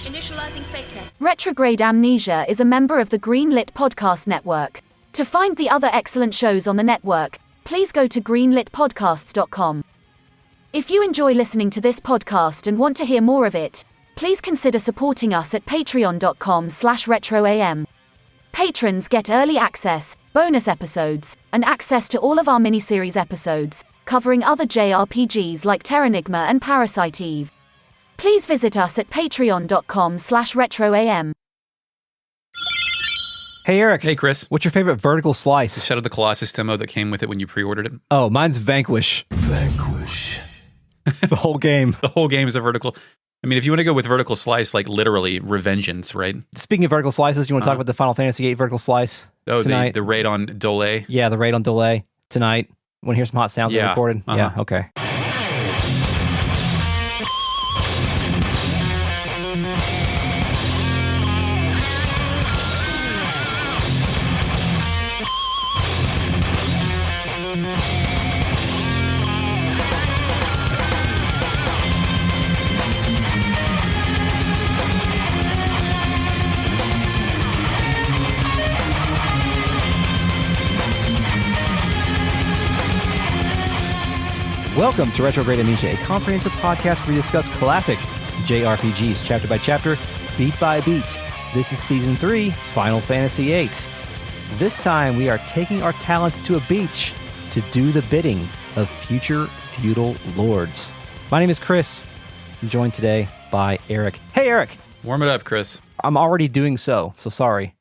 Initializing fakenet. Retrograde Amnesia is a member of the Greenlit Podcast Network. To find the other excellent shows on the network, please go to greenlitpodcasts.com. If you enjoy listening to this podcast and want to hear more of it, please consider supporting us at patreon.com/retroam. Patrons get early access, bonus episodes, and access to all of our miniseries episodes, covering other JRPGs like Terranigma and Parasite Eve. Please visit us at patreon.com/retroam. Hey, Eric. Hey, Chris. What's your favorite vertical slice? The Shadow of the Colossus demo that came with it when you pre-ordered it. Oh, mine's Vanquish. Vanquish. The whole game. The whole game is a vertical. I mean, if you want to go with vertical slice, like literally Revengeance, right? Speaking of vertical slices, do you want to talk about the Final Fantasy VIII vertical slice tonight? The raid on Dollet? Yeah, the raid on Dollet tonight. Want to hear some hot sounds I recorded? Yeah, okay. Welcome to Retrograde Amnesia, a comprehensive podcast where we discuss classic JRPGs, chapter by chapter, beat by beat. This is Season 3, Final Fantasy VIII. This time, we are taking our talents to a beach to do the bidding of future feudal lords. My name is Chris. I'm joined today by Eric. Hey, Eric! Warm it up, Chris. I'm already doing so sorry.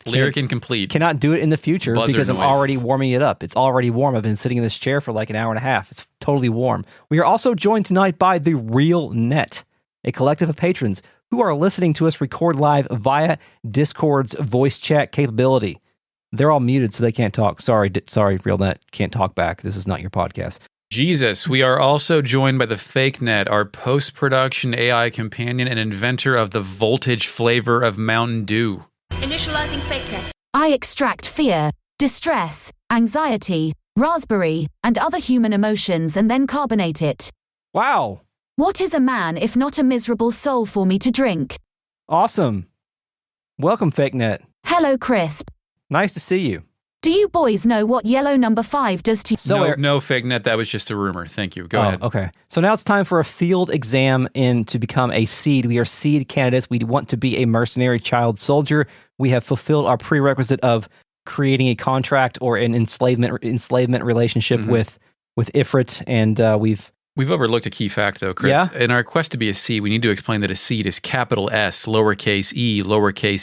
Lyric incomplete. Cannot do it in the future Buzzer because I'm noise. already warming it up. It's already warm. I've been sitting in this chair for like an hour and a half. It's totally warm. We are also joined tonight by the Real Net, a collective of patrons who are listening to us record live via Discord's voice chat capability. They're all muted, so they can't talk. Sorry, Real Net, can't talk back. This is not your podcast. Jesus, we are also joined by the Fake Net, our post-production AI companion and inventor of the voltage flavor of Mountain Dew. Initializing fakenet. I extract fear, distress, anxiety, raspberry, and other human emotions and then carbonate it. Wow. What is a man if not a miserable soul for me to drink? Awesome. Welcome, Fake Net. Hello, Crisp. Nice to see you. Do you boys know what yellow number 5 does to No, Fake Net, that was just a rumor. Thank you. Go ahead. Okay. So now it's time for a field exam to become a SeeD. We are SeeD candidates. We want to be a mercenary child soldier. We have fulfilled our prerequisite of creating a contract or an enslavement relationship with Ifrit, and we've overlooked a key fact, though, Chris. Yeah? In our quest to be a SeeD, we need to explain that a SeeD is capital S, lowercase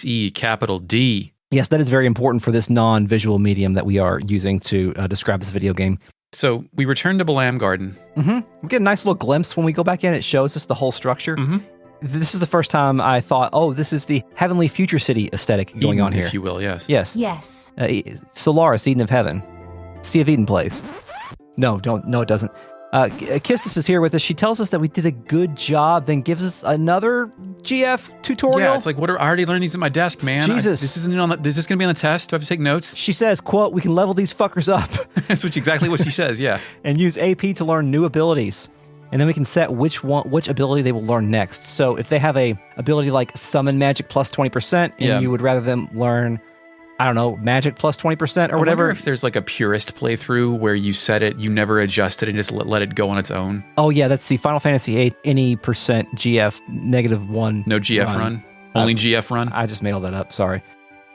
e, capital D. Yes, that is very important for this non-visual medium that we are using to describe this video game. So we return to Balam Garden. We get a nice little glimpse when we go back in. It shows us the whole structure. This is the first time I thought, oh, this is the Heavenly Future City aesthetic going Eden, on here. if you will, yes. Yes. Yes. Solaris, Eden of Heaven. Sea of Eden plays. No, it doesn't. Kistis is here with us. She tells us that we did a good job, then gives us another GF tutorial. Yeah, it's like, I already learned these at my desk, man. Jesus. Is this going to be on the test? Do I have to take notes? She says, quote, we can level these fuckers up. That's exactly what she says, yeah. And use AP to learn new abilities. And then we can set which ability they will learn next. So if they have a ability like summon magic plus 20%, and you would rather them learn, I don't know, magic plus 20% or whatever. I wonder if there's like a purist playthrough where you set it, you never adjust it, and just let it go on its own. Oh yeah, that's the Final Fantasy VIII, any percent GF -1. No GF run? Only GF run? I just made all that up, sorry.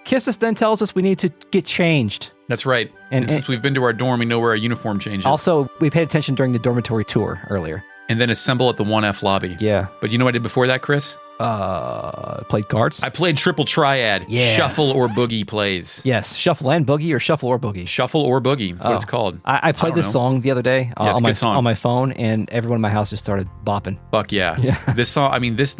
Kistis then tells us we need to get changed. That's right. And since we've been to our dorm, we know where our uniform changes. Also, we paid attention during the dormitory tour earlier. And then assemble at the 1F lobby. Yeah. But you know what I did before that, Chris? Played cards? I played triple triad. Yeah. Shuffle or boogie plays. Yes, shuffle and boogie or shuffle or boogie? Shuffle or boogie. That's what it's called. I played this song the other day it's a good song. on my phone, and everyone in my house just started bopping. Fuck yeah. This song, I mean, this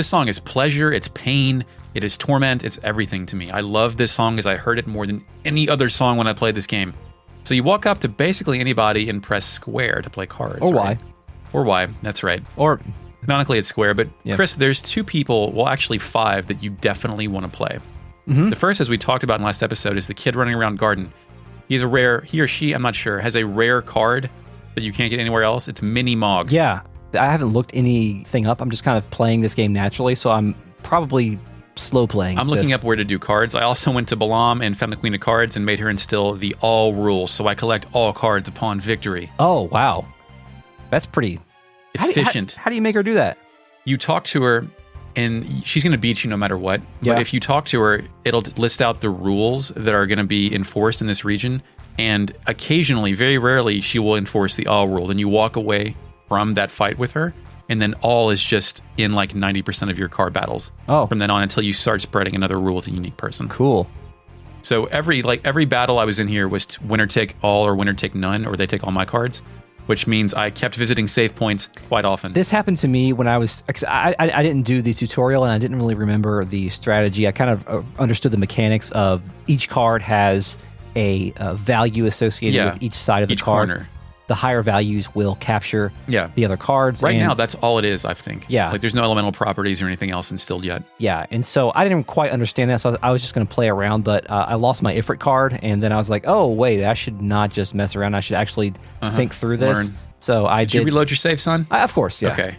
song is pleasure, it's pain, it is torment, it's everything to me. I love this song as I heard it more than any other song when I played this game. So you walk up to basically anybody and press square to play cards. Or right? Y. Or Y, that's right. Or canonically it's square, but Chris, there's 2 people, well actually 5, that you definitely want to play. The first, as we talked about in last episode, is the kid running around garden. He or she, I'm not sure, has a rare card that you can't get anywhere else. It's Mini Mog. Yeah. I haven't looked anything up. I'm just kind of playing this game naturally, so I'm probably slow playing. I'm looking up where to do cards. I also went to Balam and found the Queen of Cards and made her instill the all rules, so I collect all cards upon victory. Oh, wow. That's pretty efficient. How do you make her do that? You talk to her, and she's going to beat you no matter what. Yeah. But if you talk to her, it'll list out the rules that are going to be enforced in this region. And occasionally, very rarely, she will enforce the all rule. Then you walk away from that fight with her, and then all is just in like 90% of your card battles. Oh. From then on until you start spreading another rule with a unique person. Cool. So every battle I was in here was winner take all or winner take none, or they take all my cards, which means I kept visiting save points quite often. This happened to me when I was... I didn't do the tutorial, and I didn't really remember the strategy. I kind of understood the mechanics of each card has a value associated with each side of the card. Corner. The higher values will capture the other cards. Right now, that's all it is, I think. Yeah. Like, there's no elemental properties or anything else instilled yet. Yeah, and so I didn't quite understand that, so I was just going to play around, but I lost my Ifrit card, and then I was like, oh, wait, I should not just mess around. I should actually think through this. Learn. So I did... Did you reload your save, son? Of course, yeah. Okay.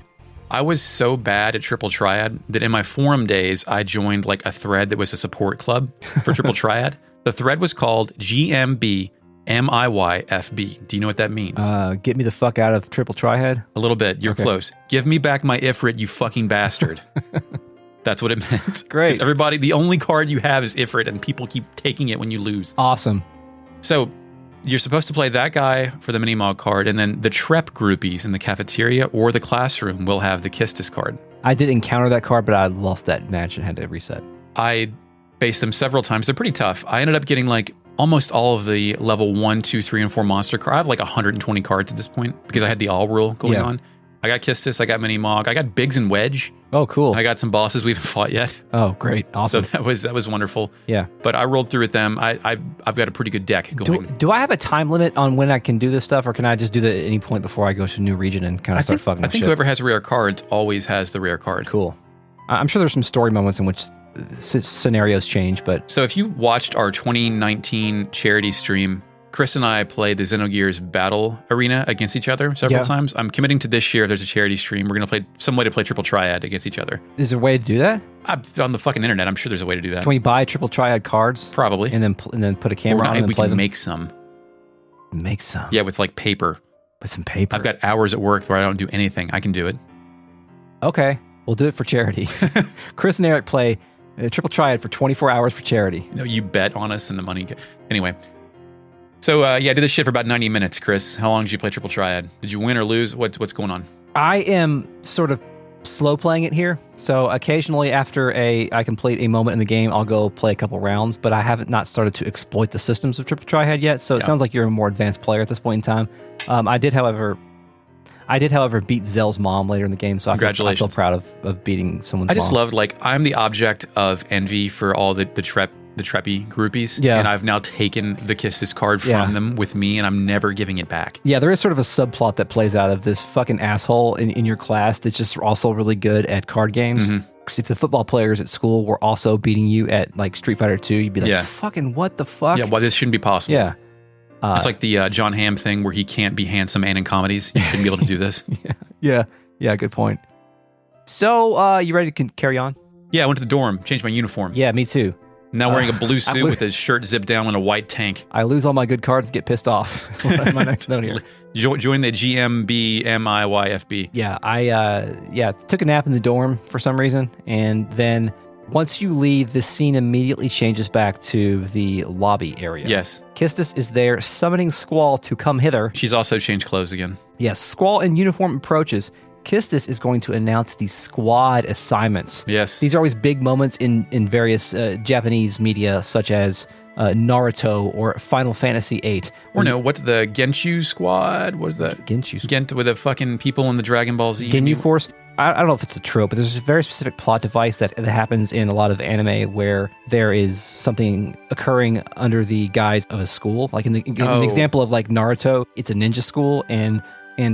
I was so bad at Triple Triad that in my forum days, I joined like a thread that was a support club for Triple Triad. The thread was called GMB MIYFB. Do you know what that means? Get me the fuck out of Triple Triad? A little bit. You're close. Give me back my Ifrit, you fucking bastard. That's what it meant. Great. 'Cause everybody, the only card you have is Ifrit, and people keep taking it when you lose. Awesome. So you're supposed to play that guy for the mini-mog card, and then the Trep groupies in the cafeteria or the classroom will have the Kistis card. I did encounter that card, but I lost that match and had to reset. I faced them several times. They're pretty tough. I ended up getting like almost all of the level 1, 2, 3, and 4 monster cards. I have like 120 cards at this point because I had the all rule going on. I got Kistis, I got Mini-Mog, I got Biggs and Wedge. Oh, cool. I got some bosses we haven't fought yet. Oh, great. Awesome. So that was wonderful. Yeah. But I rolled through with them. I've got a pretty good deck going. Do I have a time limit on when I can do this stuff, or can I just do that at any point before I go to a new region and kind of start fucking with I think shit? whoever has rare cards always has the rare card. Cool. I'm sure there's some story moments in which scenarios change, but... So if you watched our 2019 charity stream, Chris and I played the Xenogears battle arena against each other several times. I'm committing to this year, if there's a charity stream, we're going to play some way to play Triple Triad against each other. Is there a way to do that? On the fucking internet, I'm sure there's a way to do that. Can we buy Triple Triad cards? Probably. And then put a camera on and we play can them? make some. Make some? Yeah, with like paper. With some paper? I've got hours at work where I don't do anything. I can do it. Okay. We'll do it for charity. Chris and Eric play Triple Triad for 24 hours for charity. No, you bet on us and the money. Anyway. So, I did this shit for about 90 minutes, Chris. How long did you play Triple Triad? Did you win or lose? What's going on? I am sort of slow playing it here. So occasionally after I complete a moment in the game, I'll go play a couple rounds, but I haven't not started to exploit the systems of Triple Triad yet. So it sounds like you're a more advanced player at this point in time. I did, however, beat Zell's mom later in the game, so I feel proud of beating someone's mom. I just loved, like, I'm the object of envy for all the Treppy groupies, and I've now taken the Kistis card from them with me, and I'm never giving it back. Yeah, there is sort of a subplot that plays out of this fucking asshole in your class that's just also really good at card games. Because if the football players at school were also beating you at, like, Street Fighter 2, you'd be like, fucking what the fuck? Yeah, well, this shouldn't be possible. Yeah. It's like the John Hamm thing where he can't be handsome and in comedies. You shouldn't be able to do this. Yeah, good point. So, you ready to carry on? Yeah, I went to the dorm, changed my uniform. Yeah, me too. Now wearing a blue suit with his shirt zipped down and a white tank. I lose all my good cards and get pissed off. My next note here. Join the GMBMIYFB. Yeah, I took a nap in the dorm for some reason, and then once you leave, the scene immediately changes back to the lobby area. Yes. Kistis is there, summoning Squall to come hither. She's also changed clothes again. Yes, Squall in uniform approaches. Kistis is going to announce the squad assignments. Yes. These are always big moments in various Japanese media, such as Naruto or Final Fantasy VIII. Or no, what's the Genshu squad? What is that? Genshu squad. Gent with the fucking people in the Dragon Ball Z. Ginyu Force. I don't know if it's a trope, but there's a very specific plot device that happens in a lot of anime where there is something occurring under the guise of a school. Like in the example of like Naruto, it's a ninja school, and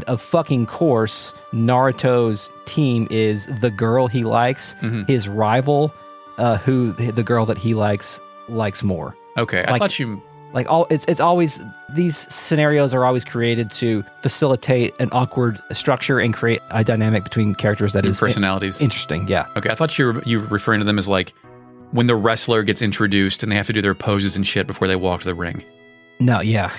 of fucking course, Naruto's team is the girl he likes, his rival, who the girl that he likes more. Okay, I thought you Like it's always, these scenarios are always created to facilitate an awkward structure and create a dynamic between characters that is personalities. Interesting, yeah. Okay, I thought you were referring to them as like when the wrestler gets introduced and they have to do their poses and shit before they walk to the ring. No, yeah.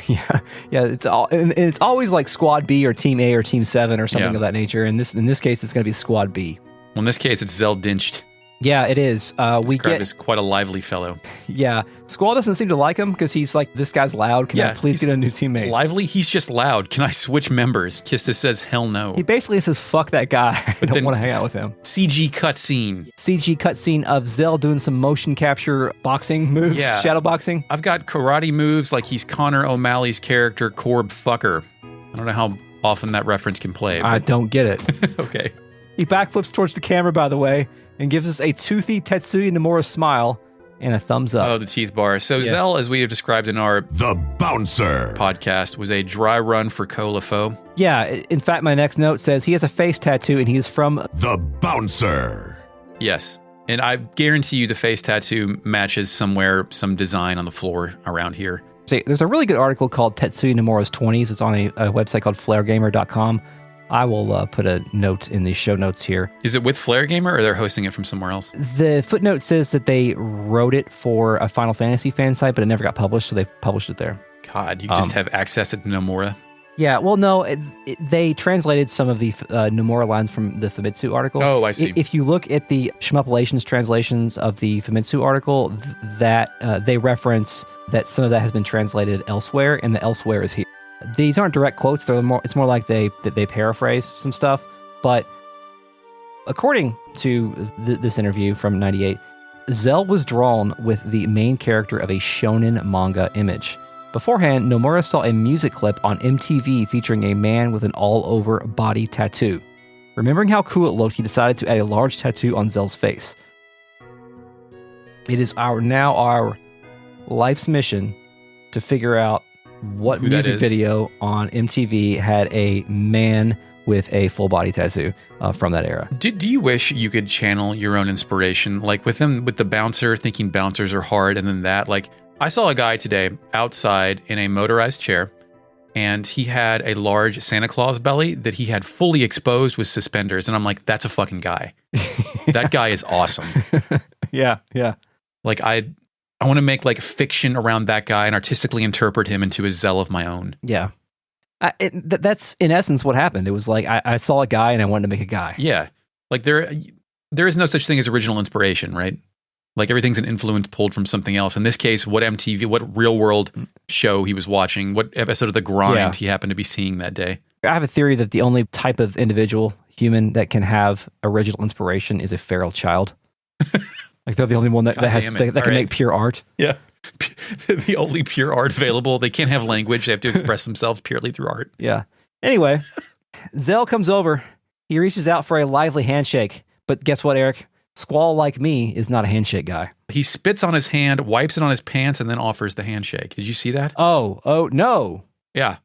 It's all, and it's always like Squad B or Team A or Team 7 or something of that nature. And in this case, it's going to be Squad B. Well, in this case, it's Zeldinched. Yeah, it is. We get as quite a lively fellow. Yeah, Squall doesn't seem to like him because he's like, this guy's loud. Can I please get a new teammate? Lively? He's just loud. Can I switch members? Kistis says, hell no. He basically says, fuck that guy. I don't want to hang out with him. CG cutscene of Zell doing some motion capture boxing moves, shadow boxing. I've got karate moves like he's Connor O'Malley's character, Corb Fucker. I don't know how often that reference can play. I don't get it. Okay. He backflips towards the camera, by the way, and gives us a toothy Tetsuya Nomura smile and a thumbs up. Oh, the teeth bar. So Zell, as we have described in our The Bouncer podcast, was a dry run for Colafo. Yeah, in fact, my next note says he has a face tattoo and he is from The Bouncer. Yes. And I guarantee you the face tattoo matches somewhere, some design on the floor around here. See, there's a really good article called Tetsuya Nomura's 20s. It's on a website called flaregamer.com. I will put a note in the show notes here. Is it with Flare Gamer or they're hosting it from somewhere else? The footnote says that they wrote it for a Final Fantasy fan site, but it never got published, so they published it there. God, you just have access to Nomura. Yeah, well, no, they translated some of the Nomura lines from the Famitsu article. Oh, I see. If you look at the Shmuplations translations of the Famitsu article, that they reference that some of that has been translated elsewhere, and the elsewhere is here. These aren't direct quotes. It's more like they paraphrase some stuff. But according to this interview from '98, Zell was drawn with the main character of a shōnen manga image. Beforehand, Nomura saw a music clip on MTV featuring a man with an all-over body tattoo. Remembering how cool it looked, he decided to add a large tattoo on Zell's face. It is our life's mission to figure out what music video on MTV had a man with a full body tattoo from that era. Do you wish you could channel your own inspiration? Like with the bouncer, thinking bouncers are hard, and then that, like, I saw a guy today outside in a motorized chair, and he had a large Santa Claus belly that he had fully exposed with suspenders, and I'm like, that's a fucking guy. That guy is awesome. Yeah. Like, I want to make like fiction around that guy and artistically interpret him into a Zell of my own. Yeah. That's in essence what happened. It was like I saw a guy and I wanted to make a guy. Yeah. Like there is no such thing as original inspiration, right? Like everything's an influence pulled from something else. In this case, what real world show he was watching, what episode of The Grind he happened to be seeing that day. I have a theory that the only type of individual, human, that can have original inspiration is a feral child. Like they're the only one that can make pure art. Yeah. The only pure art available. They can't have language. They have to express themselves purely through art. Yeah. Anyway, Zell comes over. He reaches out for a lively handshake. But guess what, Eric? Squall, like me, is not a handshake guy. He spits on his hand, wipes it on his pants, and then offers the handshake. Did you see that? Oh, no. Yeah.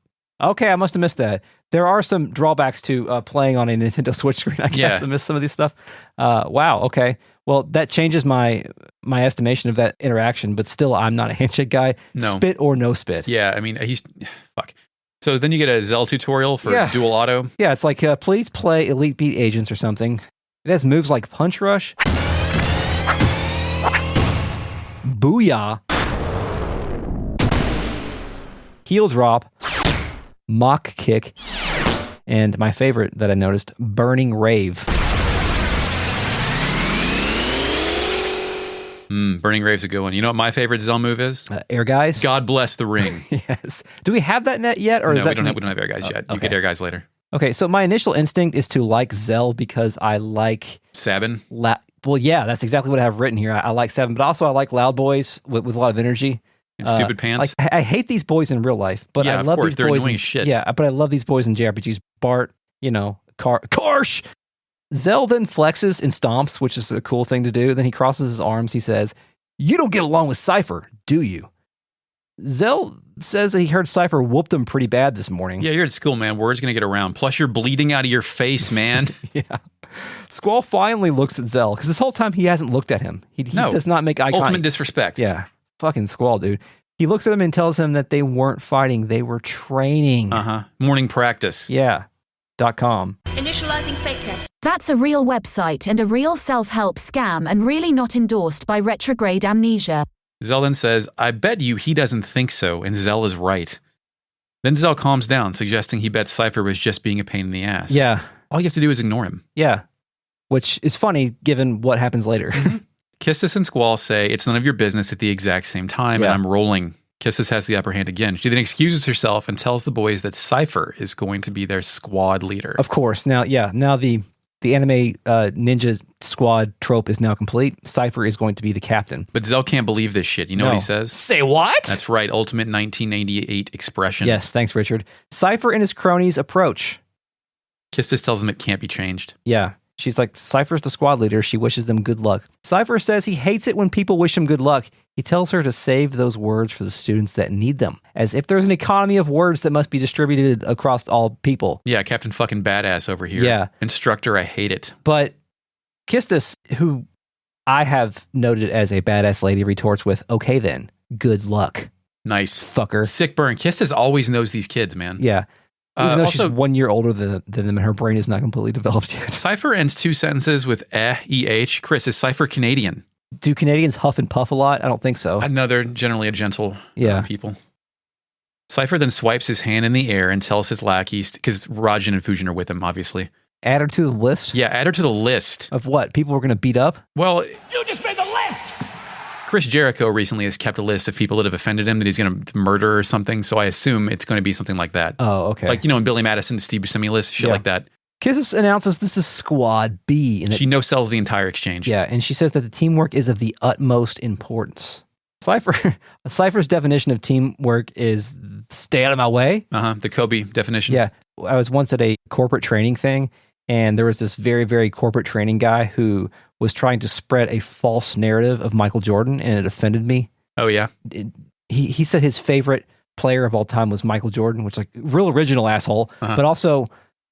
Okay, I must have missed that. There are some drawbacks to playing on a Nintendo Switch screen, I guess. I missed some of these stuff. Wow, okay. Well, that changes my estimation of that interaction, but still, I'm not a handshake guy. No. Spit or no spit. Yeah, I mean, fuck. So then you get a Zell tutorial for dual auto. Yeah, it's like, please play Elite Beat Agents or something. It has moves like Punch Rush, Booyah, Heel Drop, Mock Kick, and my favorite that I noticed, Burning Rave. Burning Rave's a good one. You know what my favorite Zell move is? Air Guys? God bless the ring. Yes. Do we have that net yet? Or no, is that we don't have Air Guys yet. Okay. You get Air Guys later. Okay, so my initial instinct is to like Zell because I like... Sabin? Well, yeah, that's exactly what I have written here. I like Sabin, but also I like loud boys with a lot of energy. And stupid pants? Like, I hate these boys in real life, but I love these they're boys annoying as shit. Yeah, but I love these boys in JRPGs. Bart, Karsh! Zell then flexes and stomps, which is a cool thing to do. Then he crosses his arms. He says, "You don't get along with Cypher, do you?" Zell says that he heard Cypher whooped him pretty bad this morning. Yeah, you're at school, man. Word's going to get around. Plus, you're bleeding out of your face, man. Yeah. Squall finally looks at Zell, because this whole time he hasn't looked at him. He does not make eye contact. Ultimate disrespect. Yeah. Fucking Squall, dude. He looks at him and tells him that they weren't fighting. They were training. Morning practice. Yeah. .com. Initializing fake cat. That's a real website and a real self-help scam and really not endorsed by retrograde amnesia. Zell then says, I bet you he doesn't think so, and Zell is right. Then Zell calms down, suggesting he bets Cypher was just being a pain in the ass. Yeah. All you have to do is ignore him. Yeah. Which is funny given what happens later. Kisses and Squall say it's none of your business at the exact same time, and I'm rolling. Kisses has the upper hand again. She then excuses herself and tells the boys that Cypher is going to be their squad leader. Of course. Now the anime ninja squad trope is now complete. Cypher is going to be the captain. But Zell can't believe this shit. You know what he says? Say what? That's right. Ultimate 1988 expression. Yes, thanks, Richard. Cypher and his cronies approach. Kisses tells them it can't be changed. Yeah. She's like, Cypher's the squad leader. She wishes them good luck. Cypher says he hates it when people wish him good luck. He tells her to save those words for the students that need them, as if there's an economy of words that must be distributed across all people. Yeah, Captain fucking Badass over here. Yeah. Instructor, I hate it. But Kistis, who I have noted as a badass lady, retorts with, okay then, good luck. Nice. Fucker. Sick burn. Kistis always knows these kids, man. Yeah. Even though also, she's 1 year older than them, and her brain is not completely developed yet. Cypher ends two sentences with EH. Chris, is Cypher Canadian? Do Canadians huff and puff a lot? I don't think so. No, they're generally a gentle people. Cypher then swipes his hand in the air and tells his lackeys, because Rajan and Fujin are with him, obviously. Add her to the list? Yeah, add her to the list. Of what? People we're going to beat up? Well, You just made the list! Chris Jericho recently has kept a list of people that have offended him that he's going to murder or something, so I assume it's going to be something like that. Oh, okay. Like, in Billy Madison's Steve Buscemi list, shit like that. Kisses announces this is Squad B. And she no-sells the entire exchange. Yeah, and she says that the teamwork is of the utmost importance. Cypher's definition of teamwork is stay out of my way. The Kobe definition. Yeah, I was once at a corporate training thing, and there was this very, very corporate training guy who was trying to spread a false narrative of Michael Jordan, and it offended me. Oh, yeah? He said his favorite player of all time was Michael Jordan, which like real original asshole, but also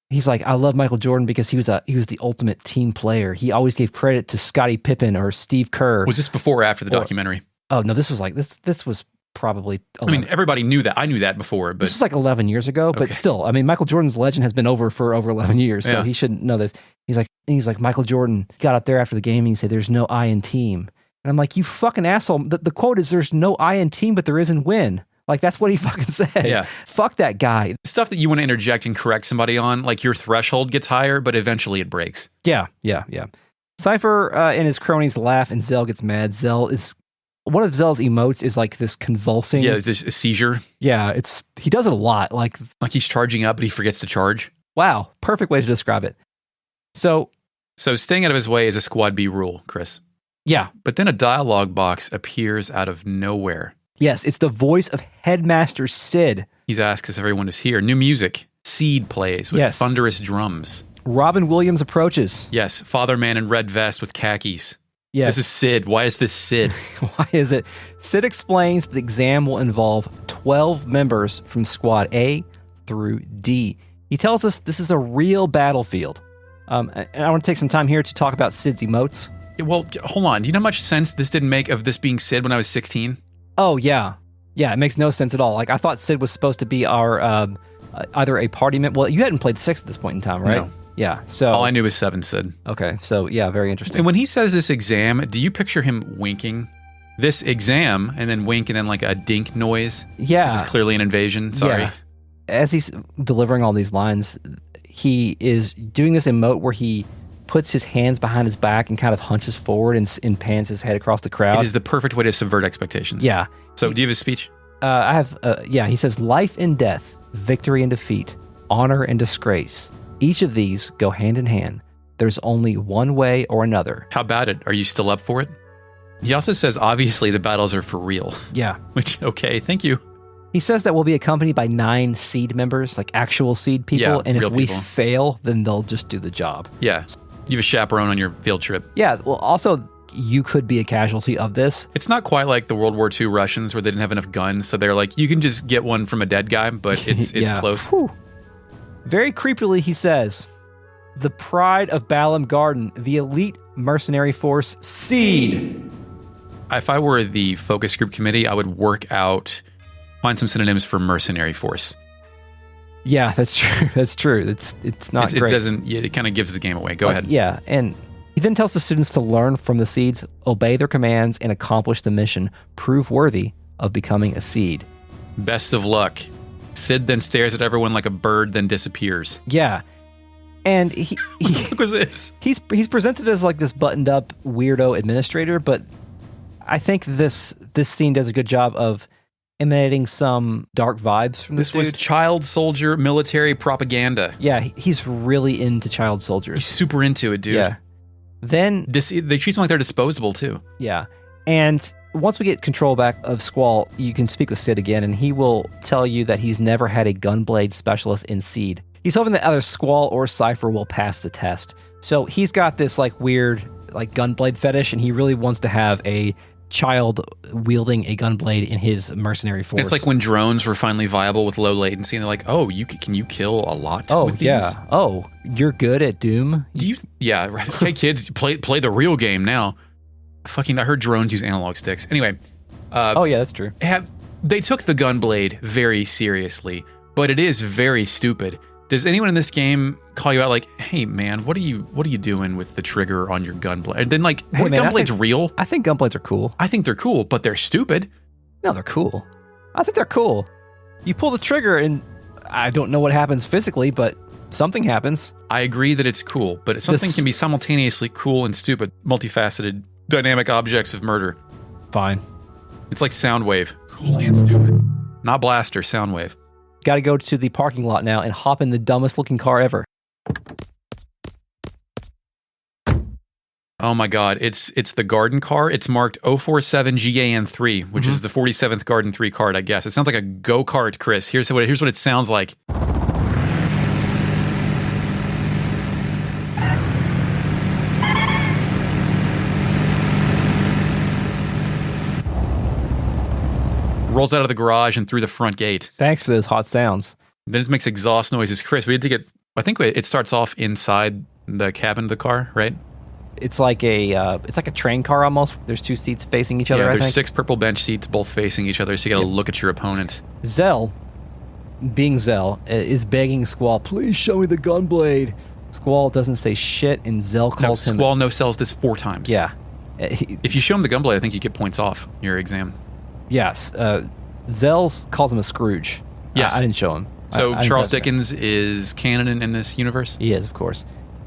he's like, I love Michael Jordan because he was the ultimate team player. He always gave credit to Scottie Pippen or Steve Kerr. Was this before or after the documentary? Oh, no, this was like, this was probably 11. I mean, everybody knew that. I knew that before, but... This was like 11 years ago, but still, I mean, Michael Jordan's legend has been over for over 11 years, so he shouldn't know this. He's like, Michael Jordan got out there after the game and he said, there's no I in team. And I'm like, you fucking asshole. The quote is, there's no I in team, but there is in win. Like, that's what he fucking said. Yeah. Fuck that guy. Stuff that you want to interject and correct somebody on, like your threshold gets higher, but eventually it breaks. Yeah. Cypher and his cronies laugh and Zell gets mad. One of Zell's emotes is like this convulsing. Yeah, this seizure. Yeah, he does it a lot. Like he's charging up, but he forgets to charge. Wow, perfect way to describe it. So staying out of his way is a Squad B rule, Chris. Yeah. But then a dialogue box appears out of nowhere. Yes, it's the voice of Headmaster Cid. He's asked if everyone is here. New music. SeeD plays with thunderous drums. Robin Williams approaches. Yes, father man in red vest with khakis. Yes. This is Cid. Why is this Cid? Why is it? Cid explains the exam will involve 12 members from Squad A through D. He tells us this is a real battlefield. And I want to take some time here to talk about Cid's emotes. Well, hold on. Do you know how much sense this didn't make of this being Cid when I was 16? Oh, yeah. Yeah, it makes no sense at all. Like, I thought Cid was supposed to be our, either a party member. Well, you hadn't played 6 at this point in time, right? No. Yeah, so... All I knew was 7, Cid. Okay, so, yeah, very interesting. And when he says this exam, do you picture him winking? This exam, and then wink, and then like a dink noise? Yeah. This is clearly an invasion. Sorry. Yeah. As he's delivering all these lines, he is doing this emote where he puts his hands behind his back and kind of hunches forward and pans his head across the crowd. It is the perfect way to subvert expectations. Yeah. So, do you have a speech? I have, he says, life and death, victory and defeat, honor and disgrace. Each of these go hand in hand. There's only one way or another. How about it? Are you still up for it? He also says, obviously, the battles are for real. Yeah. Which, okay, thank you. He says that we'll be accompanied by 9 SeeD members, like actual SeeD people, Yeah, and if real we people. fail, then they'll just do the job. Yeah. You have a chaperone on your field trip. Yeah, well, also, you could be a casualty of this. It's not quite like the World War II Russians where they didn't have enough guns, so they're like, you can just get one from a dead guy, but it's close. Whew. Very creepily, he says, the pride of Balam Garden, the elite mercenary force, SeeD. if I were the focus group committee, I would find some synonyms for mercenary force. Yeah, that's true. That's true. It's not great. It kind of gives the game away. Go ahead. Yeah, and he then tells the students to learn from the SeeDs, obey their commands, and accomplish the mission. Prove worthy of becoming a SeeD. Best of luck. Cid then stares at everyone like a bird, then disappears. Yeah, and he What was this? He's presented as like this buttoned up weirdo administrator, but I think this scene does a good job of emanating some dark vibes from this dude. Was child soldier military propaganda. Yeah, he's really into child soldiers. He's super into it, dude. Yeah. Then they treat them like they're disposable too. Yeah, and once we get control back of Squall, you can speak with Cid again, and he will tell you that he's never had a gunblade specialist in SeeD. He's hoping that either Squall or Cypher will pass the test. So he's got this like weird like gunblade fetish, and he really wants to have a child wielding a gunblade in his mercenary force. It's like when drones were finally viable with low latency, and they're like, "Oh, can you kill a lot?" Oh with yeah. these? Oh, you're good at Doom. Yeah, right. Hey kids, play the real game now. I heard drones use analog sticks. Anyway. Oh yeah, that's true. They took the gunblade very seriously, but it is very stupid. Does anyone in this game call you out like, "Hey man, what are you doing with the trigger on your gunblade?" And then like, hey, man, gunblades real? I think gunblades are cool. I think they're cool, but they're stupid. No, they're cool. I think they're cool. You pull the trigger and I don't know what happens physically, but something happens. I agree that it's cool, but something can be simultaneously cool and stupid, multifaceted, dynamic objects of murder. Fine. It's like Soundwave. Cool and stupid. Not Blaster, Soundwave. Got to go to the parking lot now and hop in the dumbest looking car ever. Oh my god, it's the Garden car. It's marked 047GAN3, which is the 47th Garden 3 card, I guess. It sounds like a go-kart, Chris. Here's what it sounds like. Rolls out of the garage and through the front gate. Thanks for those hot sounds. Then it makes exhaust noises. Chris, we had to get... I think it starts off inside the cabin of the car, right? It's like a train car almost. There's two seats facing each other, I think. There's 6 purple bench seats, both facing each other, so you got to look at your opponent. Zell, being Zell, is begging Squall, please show me the gunblade. Squall doesn't say shit, and Zell calls him... Squall no-sells this 4 times. Yeah. If you show him the gunblade, I think you get points off your exam. Yes. Zell calls him a Scrooge. Yes. I didn't show him. So I Charles Dickens is canon in this universe? He is, of course.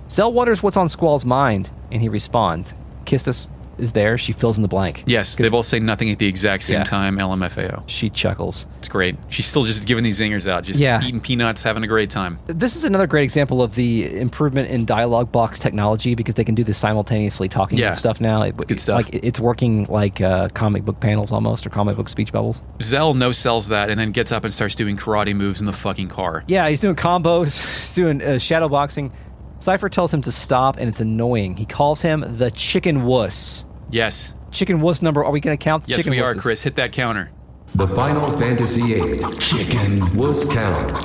Zell wonders what's on Squall's mind, and he responds. Kistis is there. She fills in the blank. Yes, they both say nothing at the exact same time, LMFAO. She chuckles. It's great. She's still just giving these zingers out, just eating peanuts, having a great time. This is another great example of the improvement in dialogue box technology, because they can do this simultaneously talking and stuff now. Good stuff. Like, it's working like comic book panels almost, or comic book speech bubbles. Zell no-sells that and then gets up and starts doing karate moves in the fucking car. Yeah, he's doing combos, he's doing shadow boxing. Cypher tells him to stop, and it's annoying. He calls him the chicken wuss. Yes. Chicken wuss number. Are we going to count the chicken wusses? Yes, we are, Chris. Hit that counter. The Final Fantasy VIII Chicken Wuss Count.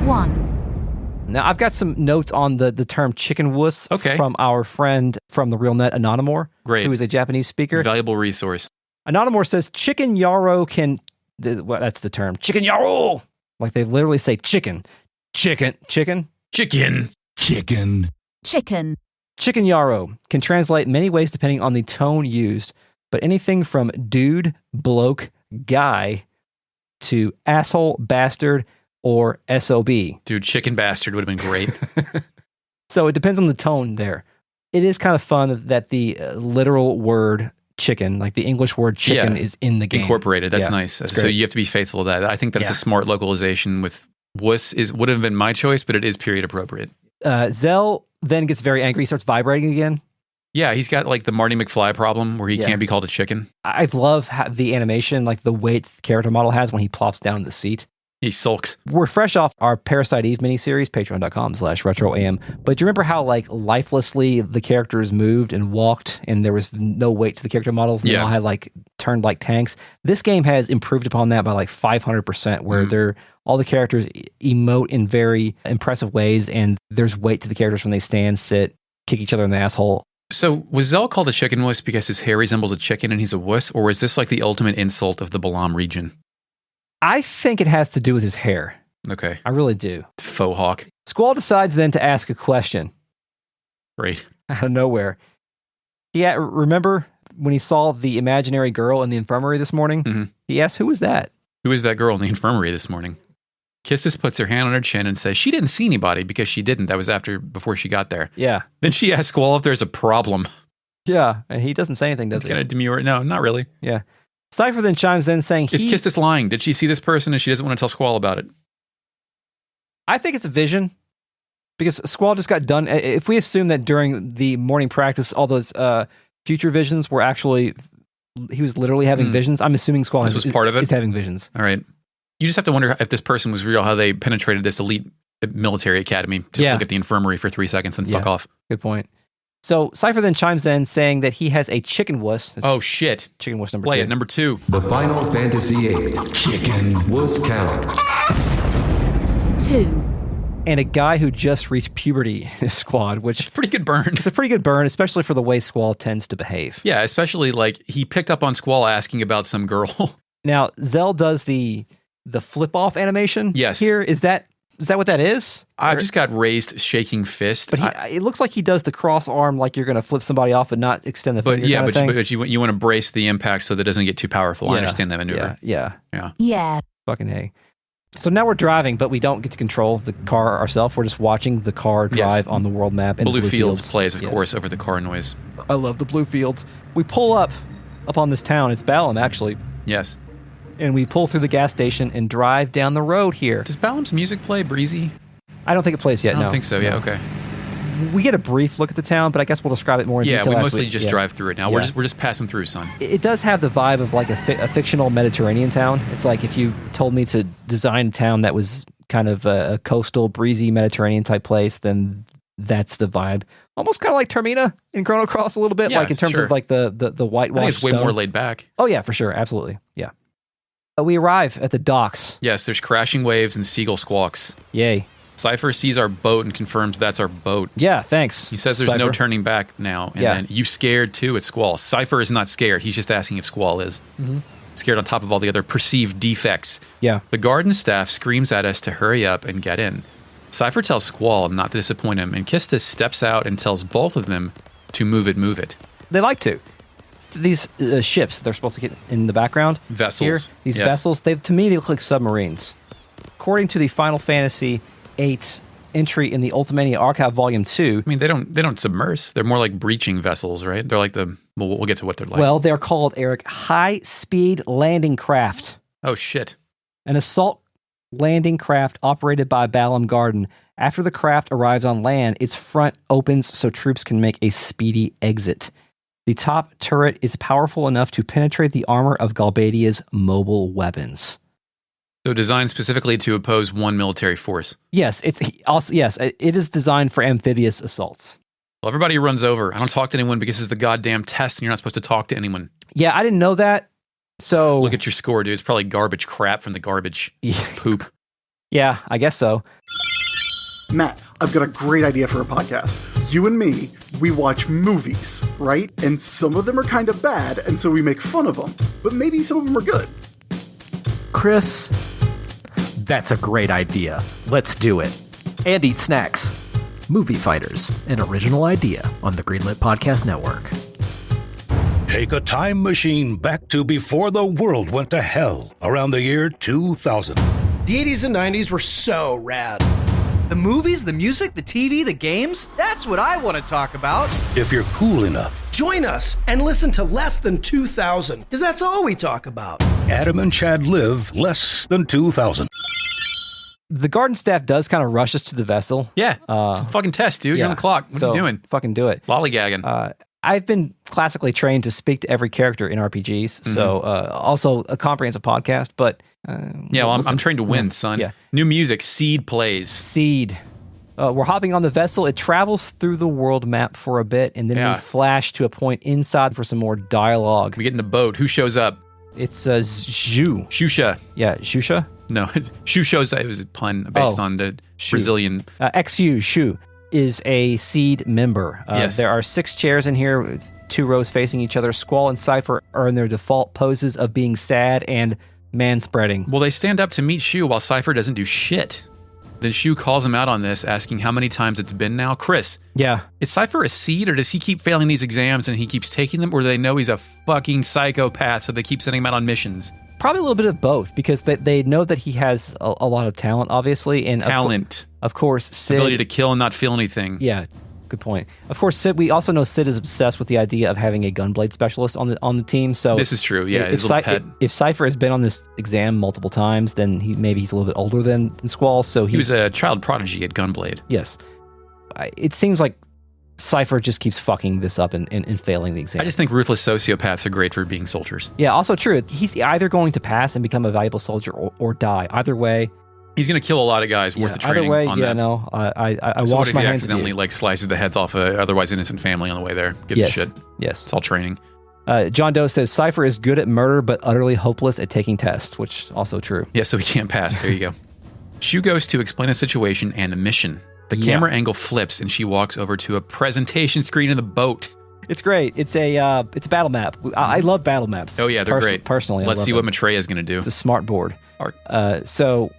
1. Now, I've got some notes on the term chicken wuss from our friend from the Real Net, Anonymore, who is a Japanese speaker. Valuable resource. Anonymore says chicken yarrow can... Well, that's the term. Chicken yarrow! Like they literally say chicken. Chicken. Chicken. Chicken. Chicken. Chicken. Chicken yarrow can translate many ways depending on the tone used, but anything from dude, bloke, guy to asshole, bastard, or SOB. Dude, chicken bastard would have been great. So it depends on the tone there. It is kind of fun that the literal word chicken, like the English word chicken, is in the game. Incorporated. That's nice. So you have to be faithful to that. I think that's a smart localization with wuss would have been my choice, but it is period appropriate. Zell then gets very angry. He starts vibrating again. Yeah, he's got like the Marty McFly problem where he can't be called a chicken. I love the animation, like the weight the character model has when he plops down in the seat. He sulks. We're fresh off our Parasite Eve miniseries, patreon.com/retroam. But do you remember how like lifelessly the characters moved and walked and there was no weight to the character models and they all had like turned like tanks? This game has improved upon that by like 500%, where all the characters emote in very impressive ways and there's weight to the characters when they stand, sit, kick each other in the asshole. So was Zell called a chicken wuss because his hair resembles a chicken and he's a wuss, or is this like the ultimate insult of the Balam region? I think it has to do with his hair. Okay. I really do. Faux hawk. Squall decides then to ask a question Great. out of nowhere. Remember when he saw the imaginary girl in the infirmary this morning? Mm-hmm. He asked, who was that? Who is that girl in the infirmary this morning? Kisses puts her hand on her chin and says she didn't see anybody because she didn't. That was before she got there. Yeah. Then she asks Squall if there's a problem. Yeah, and he doesn't say anything, does he? Kind of demure. No, not really. Yeah. Cypher then chimes in saying Is Kistis lying? Did she see this person and she doesn't want to tell Squall about it? I think it's a vision because Squall just got done. If we assume that during the morning practice, all those future visions were actually, he was literally having visions. I'm assuming Squall was part of it. Is having visions. All right. You just have to wonder if this person was real, how they penetrated this elite military academy to look at the infirmary for 3 seconds and fuck off. Good point. So Cypher then chimes in saying that he has a chicken wuss. Oh, shit. Chicken wuss number 2. Play it, number 2. The Final Fantasy VIII Chicken Wuss Count. 2. And a guy who just reached puberty in his squad, which Pretty good burn. it's a pretty good burn, especially for the way Squall tends to behave. Yeah, especially like he picked up on Squall asking about some girl. Now, Zell does the flip-off animation here. Is that what that is? I just got raised shaking fist. But it looks like he does the cross arm like you're going to flip somebody off but not extend the finger kind of thing. But you want to brace the impact so that it doesn't get too powerful. I understand that maneuver. Yeah. Fucking A. So now we're driving, but we don't get to control the car ourselves. We're just watching the car drive on the world map. And Blue Fields plays, of course, over the car noise. I love the Blue Fields. We pull up on this town. It's Balam, actually. Yes. And we pull through the gas station and drive down the road here. Does Balam's music play breezy? I don't think it plays yet, I don't think so, okay. We get a brief look at the town, but I guess we'll describe it more in detail. Yeah, we mostly just drive through it now. Yeah. We're just passing through, son. It does have the vibe of like a fictional Mediterranean town. It's like if you told me to design a town that was kind of a coastal, breezy Mediterranean type place, then that's the vibe. Almost kind of like Termina in Chrono Cross a little bit, like in terms of like the whitewash. I think it's way more laid back. Oh yeah, for sure, absolutely, yeah. We arrive at the docks. Yes, there's crashing waves and seagull squawks. Yay. Cypher sees our boat and confirms that's our boat. Yeah, thanks. He says there's no turning back now. And then, you scared too at Squall. Cypher is not scared. He's just asking if Squall is. Mm-hmm. Scared on top of all the other perceived defects. Yeah. The garden staff screams at us to hurry up and get in. Cypher tells Squall not to disappoint him, and Kistis steps out and tells both of them to move it. They like to. These ships, they're supposed to get in the background. Vessels. Here, these vessels, to me, they look like submarines. According to the Final Fantasy VIII entry in the Ultimania Archive Volume 2. I mean, they don't submerge. They're more like breaching vessels, right? They're like we'll get to what they're like. Well, they're called, Eric, high-speed landing craft. Oh, shit. An assault landing craft operated by Balam Garden. After the craft arrives on land, its front opens so troops can make a speedy exit. The top turret is powerful enough to penetrate the armor of Galbadia's mobile weapons. So designed specifically to oppose one military force. Yes, it is designed for amphibious assaults. Well, everybody runs over. I don't talk to anyone because it's the goddamn test and you're not supposed to talk to anyone. Yeah, I didn't know that. So look at your score, dude. It's probably garbage crap from the garbage poop. Yeah, I guess so. Matt, I've got a great idea for a podcast. You and me, we watch movies, right? And some of them are kind of bad, and so we make fun of them. But maybe some of them are good. Chris, that's a great idea. Let's do it. And eat snacks. Movie Fighters, an original idea on the Greenlit Podcast Network. Take a time machine back to before the world went to hell, around the year 2000. The 80s and 90s were so rad. The movies, the music, the TV, the games, that's what I want to talk about. If you're cool enough, join us and listen to Less Than 2000, because that's all we talk about. Adam and Chad live less than 2000. The garden staff does kind of rush us to the vessel. Yeah, it's a fucking test, dude. You're on the clock. What are you doing? Fucking do it. Lollygagging. I've been classically trained to speak to every character in RPGs, so also a comprehensive podcast, but... I'm trained to win, son. Yeah. New music, SeeD plays. SeeD. We're hopping on the vessel. It travels through the world map for a bit, and then we flash to a point inside for some more dialogue. We get in the boat. Who shows up? It's Zhu. Shusha. Yeah, Shusha? No, Shu shows up. It was a pun based on the Brazilian... XU, Shu. is a SeeD member. Yes. There are 6 chairs in here, with 2 rows facing each other. Squall and Cypher are in their default poses of being sad and man-spreading. Well, they stand up to meet Shu while Cypher doesn't do shit. Then Shu calls him out on this, asking how many times it's been now. Chris, Yeah. is Cypher a SeeD, or does he keep failing these exams and he keeps taking them, or do they know he's a fucking psychopath, so they keep sending him out on missions? Probably a little bit of both, because they know that he has a lot of talent, obviously. And Talent. Of course, Cid... Ability to kill and not feel anything. Yeah, good point. Of course, Cid. We also know Cid is obsessed with the idea of having a gunblade specialist on the team. So This is true, yeah, his little pet. If Cypher has been on this exam multiple times, then maybe he's a little bit older than Squall. So He was a child prodigy at Gunblade. Yes. It seems like Cypher just keeps fucking this up and failing the exam. I just think ruthless sociopaths are great for being soldiers. Yeah, also true. He's either going to pass and become a valuable soldier or die. Either way. He's going to kill a lot of guys worth the training. Either way, on yeah, that. no. I So what wash if my he hands of accidentally you. slices the heads off a otherwise innocent family on the way there? Gives a shit. Yes. It's all training. John Doe says Cypher is good at murder but utterly hopeless at taking tests, which also true. Yeah, so he can't pass. There you go. Shu goes to explain the situation and the mission. The camera angle flips and she walks over to a presentation screen in the boat. It's great. It's a battle map. I love battle maps. Oh yeah, they're great. Personally, let's see what what Maitreya is going to do. It's a smart board. Art. So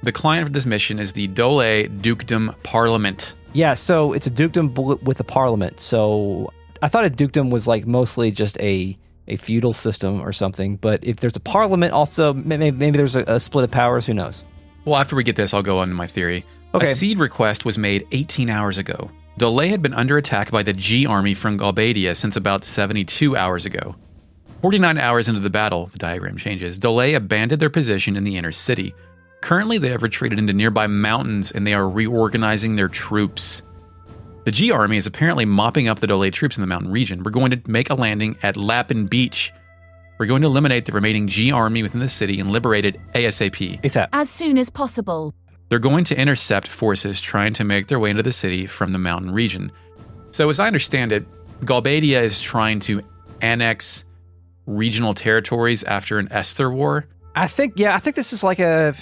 the client for this mission is the Dollet Dukedom Parliament. yeah, so it's a dukedom with a parliament. So I thought a dukedom was like mostly just a feudal system or something. But if there's a parliament, also maybe there's a split of powers. Who knows? Well, after we get this, I'll go on to my theory. Okay. A SeeD request was made 18 hours ago. Dollet had been under attack by the G army from Galbadia since about 72 hours ago. 49 hours into the battle, the diagram changes, Dollet abandoned their position in the inner city. Currently, they have retreated into nearby mountains and they are reorganizing their troops. The G army is apparently mopping up the Dollet troops in the mountain region. We're going to make a landing at Lapin Beach. We're going to eliminate the remaining G army within the city and liberate it ASAP. ASAP. As soon as possible. They're going to intercept forces trying to make their way into the city from the mountain region. So as I understand it, Galbadia is trying to annex regional territories after an Esther war. I think this is like a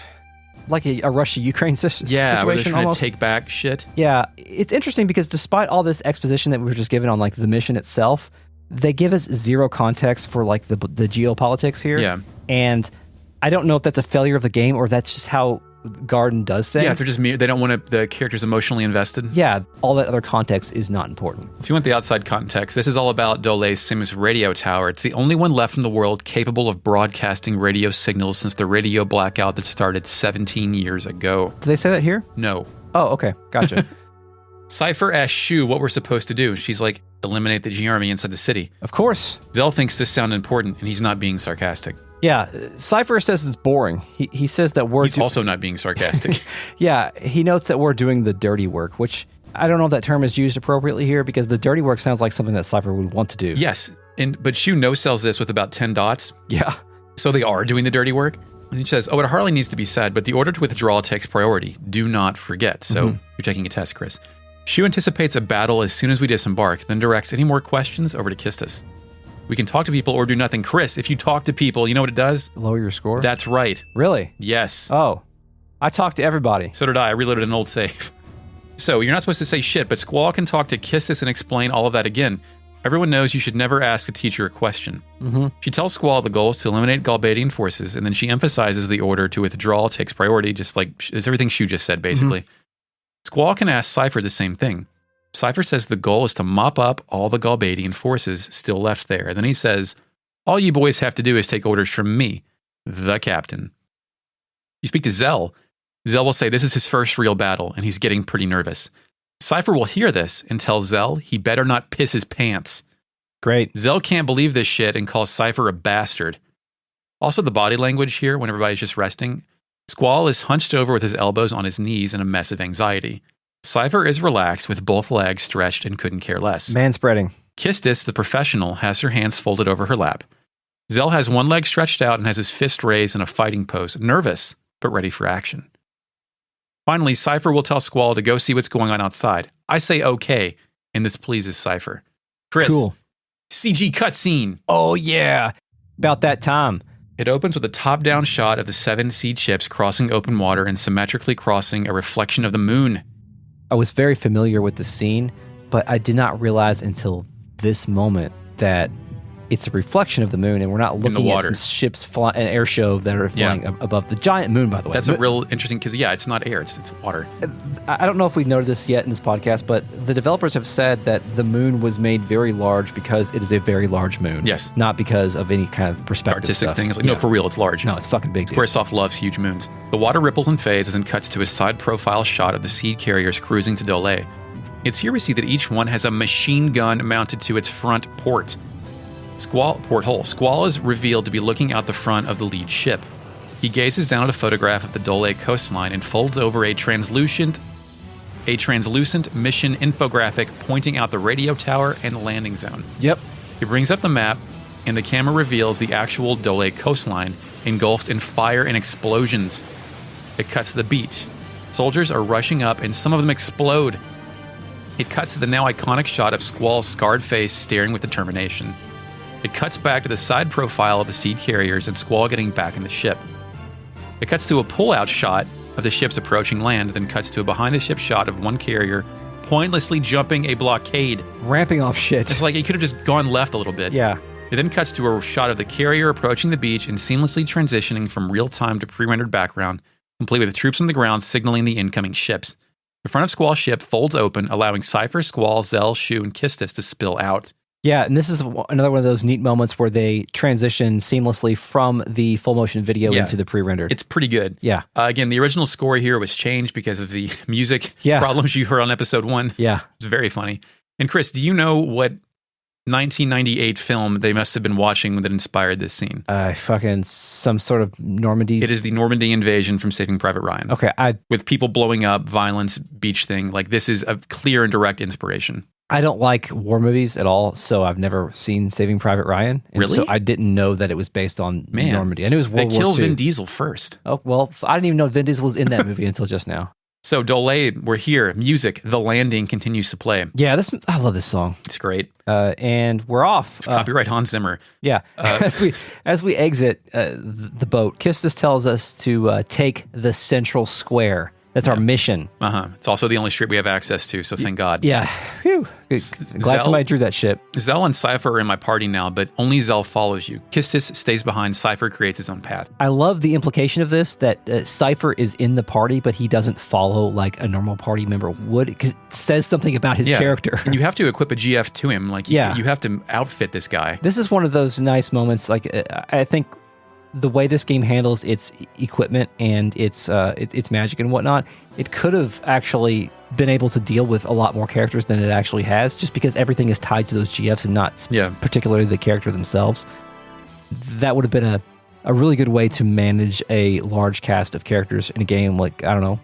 Russia-Ukraine situation. Yeah, where they're trying almost. to take back shit. Yeah, it's interesting because despite all this exposition that we were just given on like the mission itself, they give us zero context for like the geopolitics here. Yeah. And I don't know if that's a failure of the game or that's just how Garden does things. Yeah, they're just they don't want the characters emotionally invested. Yeah, all that other context is not important. If you want the outside context, this is all about Dollet's famous radio tower. It's the only one left in the world capable of broadcasting radio signals since the radio blackout that started 17 years ago. Did they say that here? No. Oh, okay. Gotcha. Cypher asks Shu what we're supposed to do. She's like, eliminate the G army inside the city. Of course. Zell thinks this sounds important, and he's not being sarcastic. Yeah, Cypher says it's boring. He says that we're... He's also not being sarcastic. Yeah, he notes that we're doing the dirty work, which I don't know if that term is used appropriately here because the dirty work sounds like something that Cypher would want to do. Yes, but Shu no-sells this with about 10 dots. Yeah. So they are doing the dirty work. And he says, it hardly needs to be said, but the order to withdraw takes priority. Do not forget. So you're taking a test, Chris. Shu anticipates a battle as soon as we disembark, then directs any more questions over to Kistis. We can talk to people or do nothing. Chris, if you talk to people, you know what it does? Lower your score? That's right. Really? Yes. Oh, I talk to everybody. So did I. I reloaded an old save. So you're not supposed to say shit, but Squall can talk to Kistis and explain all of that again. Everyone knows you should never ask a teacher a question. She tells Squall the goal is to eliminate Galbadian forces, and then she emphasizes the order to withdraw takes priority, just like it's everything Shu just said, basically. Squall can ask Cypher the same thing. Cypher says the goal is to mop up all the Galbadian forces still left there. And then he says, all you boys have to do is take orders from me, the captain. You speak to Zell. Zell will say this is his first real battle, and he's getting pretty nervous. Cypher will hear this and tell Zell he better not piss his pants. Great. Zell can't believe this shit and calls Cypher a bastard. Also, the body language here, when everybody's just resting. Squall is hunched over with his elbows on his knees in a mess of anxiety. Cypher is relaxed with both legs stretched and couldn't care less. Man-spreading. Kistis, the professional, has her hands folded over her lap. Zell has one leg stretched out and has his fist raised in a fighting pose, nervous, but ready for action. Finally, Cypher will tell Squall to go see what's going on outside. I say okay, and this pleases Cypher. Chris, cool. CG cutscene. Oh, yeah. About that time. It opens with a top-down shot of the 7 SeeD ships crossing open water and symmetrically crossing a reflection of the moon. I was very familiar with the scene, but I did not realize until this moment that it's a reflection of the moon, and we're not looking at some ships an air show that are flying above the giant moon, by the way. That's a real interesting, because it's not air, it's water. I don't know if we've noted this yet in this podcast, but the developers have said that the moon was made very large because it is a very large moon. Yes. Not because of any kind of perspective Artistic stuff. things. No, for real, it's large. No, it's fucking big, dude. Squaresoft loves huge moons. The water ripples and fades and then cuts to a side profile shot of the SeeD carriers cruising to Dollet. It's here we see that each one has a machine gun mounted to its front porthole. Squall is revealed to be looking out the front of the lead ship. He gazes down at a photograph of the Dollet coastline and folds over a translucent mission infographic pointing out the radio tower and the landing zone. Yep. He brings up the map, and the camera reveals the actual Dollet coastline engulfed in fire and explosions. It cuts to the beach. Soldiers are rushing up, and some of them explode. It cuts to the now iconic shot of Squall's scarred face staring with determination. It cuts back to the side profile of the SeeD carriers and Squall getting back in the ship. It cuts to a pull-out shot of the ships approaching land, then cuts to a behind-the-ship shot of one carrier pointlessly jumping a blockade. Ramping off shit. It's like it could have just gone left a little bit. Yeah. It then cuts to a shot of the carrier approaching the beach and seamlessly transitioning from real-time to pre-rendered background, complete with the troops on the ground signaling the incoming ships. The front of Squall's ship folds open, allowing Cypher, Squall, Zell, Shu, and Kistis to spill out. Yeah, and this is another one of those neat moments where they transition seamlessly from the full motion video into the pre-rendered. It's pretty good. Yeah. Again, the original score here was changed because of the music problems you heard on episode 1. Yeah. It's very funny. And Chris, do you know what 1998 film they must have been watching that inspired this scene? Some sort of Normandy. It is the Normandy invasion from Saving Private Ryan. Okay. With people blowing up, violence, beach thing. Like, this is a clear and direct inspiration. I don't like war movies at all, so I've never seen Saving Private Ryan. And really? So I didn't know that it was based on Normandy. I knew it was World War II. They killed Vin Diesel first. Oh, well, I didn't even know Vin Diesel was in that movie until just now. So Dollet, we're here. Music, The Landing continues to play. Yeah, I love this song. It's great. And we're off. Copyright Hans Zimmer. Yeah. As we exit the boat, Kistis tells us to take the central square. That's our mission. It's also the only street we have access to, so thank God. Yeah. Whew. Glad somebody drew that ship. Zell and Cypher are in my party now, but only Zell follows you. Kistis stays behind. Cypher creates his own path. I love the implication of this, that Cypher is in the party, but he doesn't follow like a normal party member would, because it says something about his character. And you have to equip a GF to him. Like, you have to outfit this guy. This is one of those nice moments. Like, I think the way this game handles its equipment and its magic and whatnot, it could have actually been able to deal with a lot more characters than it actually has, just because everything is tied to those GFs and not particularly the character themselves. That would have been a really good way to manage a large cast of characters in a game like, I don't know,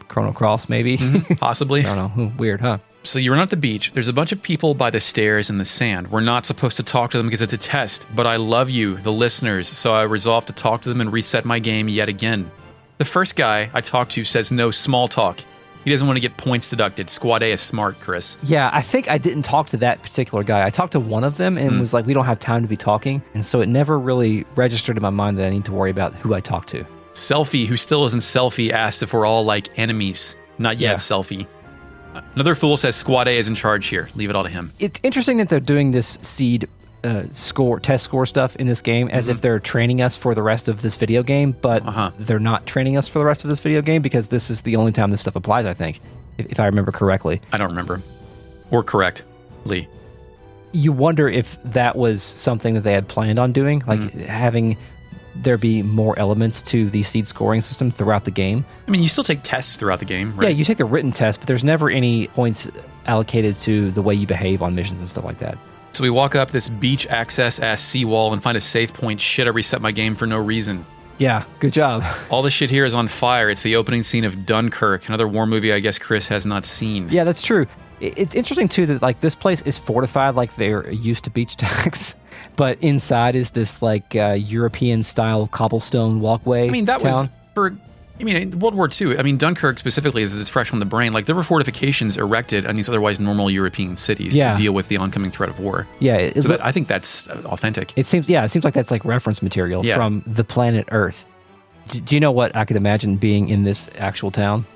Chrono Cross maybe? Possibly. I don't know. Weird, huh? So you're not at the beach. There's a bunch of people by the stairs in the sand. We're not supposed to talk to them because it's a test, but I love you, the listeners, so I resolved to talk to them and reset my game yet again. The first guy I talked to says no small talk. He doesn't want to get points deducted. Squad A is smart, Chris. Yeah, I think I didn't talk to that particular guy. I talked to one of them and was like, we don't have time to be talking. And so it never really registered in my mind that I need to worry about who I talk to. Selfie, who still isn't Selfie, asked if we're all like enemies. Not yet, Selfie. Another fool says Squad A is in charge here. Leave it all to him. It's interesting that they're doing this SeeD test score stuff in this game as if they're training us for the rest of this video game, but they're not training us for the rest of this video game because this is the only time this stuff applies, I think, if I remember correctly. I don't remember. Or correct, Lee. You wonder if that was something that they had planned on doing, like having there be more elements to the SeeD scoring system throughout the game. I mean, you still take tests throughout the game, right? Yeah, you take the written test, but there's never any points allocated to the way you behave on missions and stuff like that. So we walk up this beach access-ass seawall and find a save point. Shit, I reset my game for no reason. Yeah, good job. All the shit here is on fire. It's the opening scene of Dunkirk, another war movie I guess Chris has not seen. Yeah, that's true. It's interesting, too, that like this place is fortified like they're used to beach attacks, but inside is this like European-style cobblestone walkway. I mean, that town. was for... I mean, World War II, I mean, Dunkirk specifically is fresh on the brain. Like, there were fortifications erected on these otherwise normal European cities to deal with the oncoming threat of war. Yeah. I think that's authentic. It seems like that's like reference material from the planet Earth. Do you know what I could imagine being in this actual town?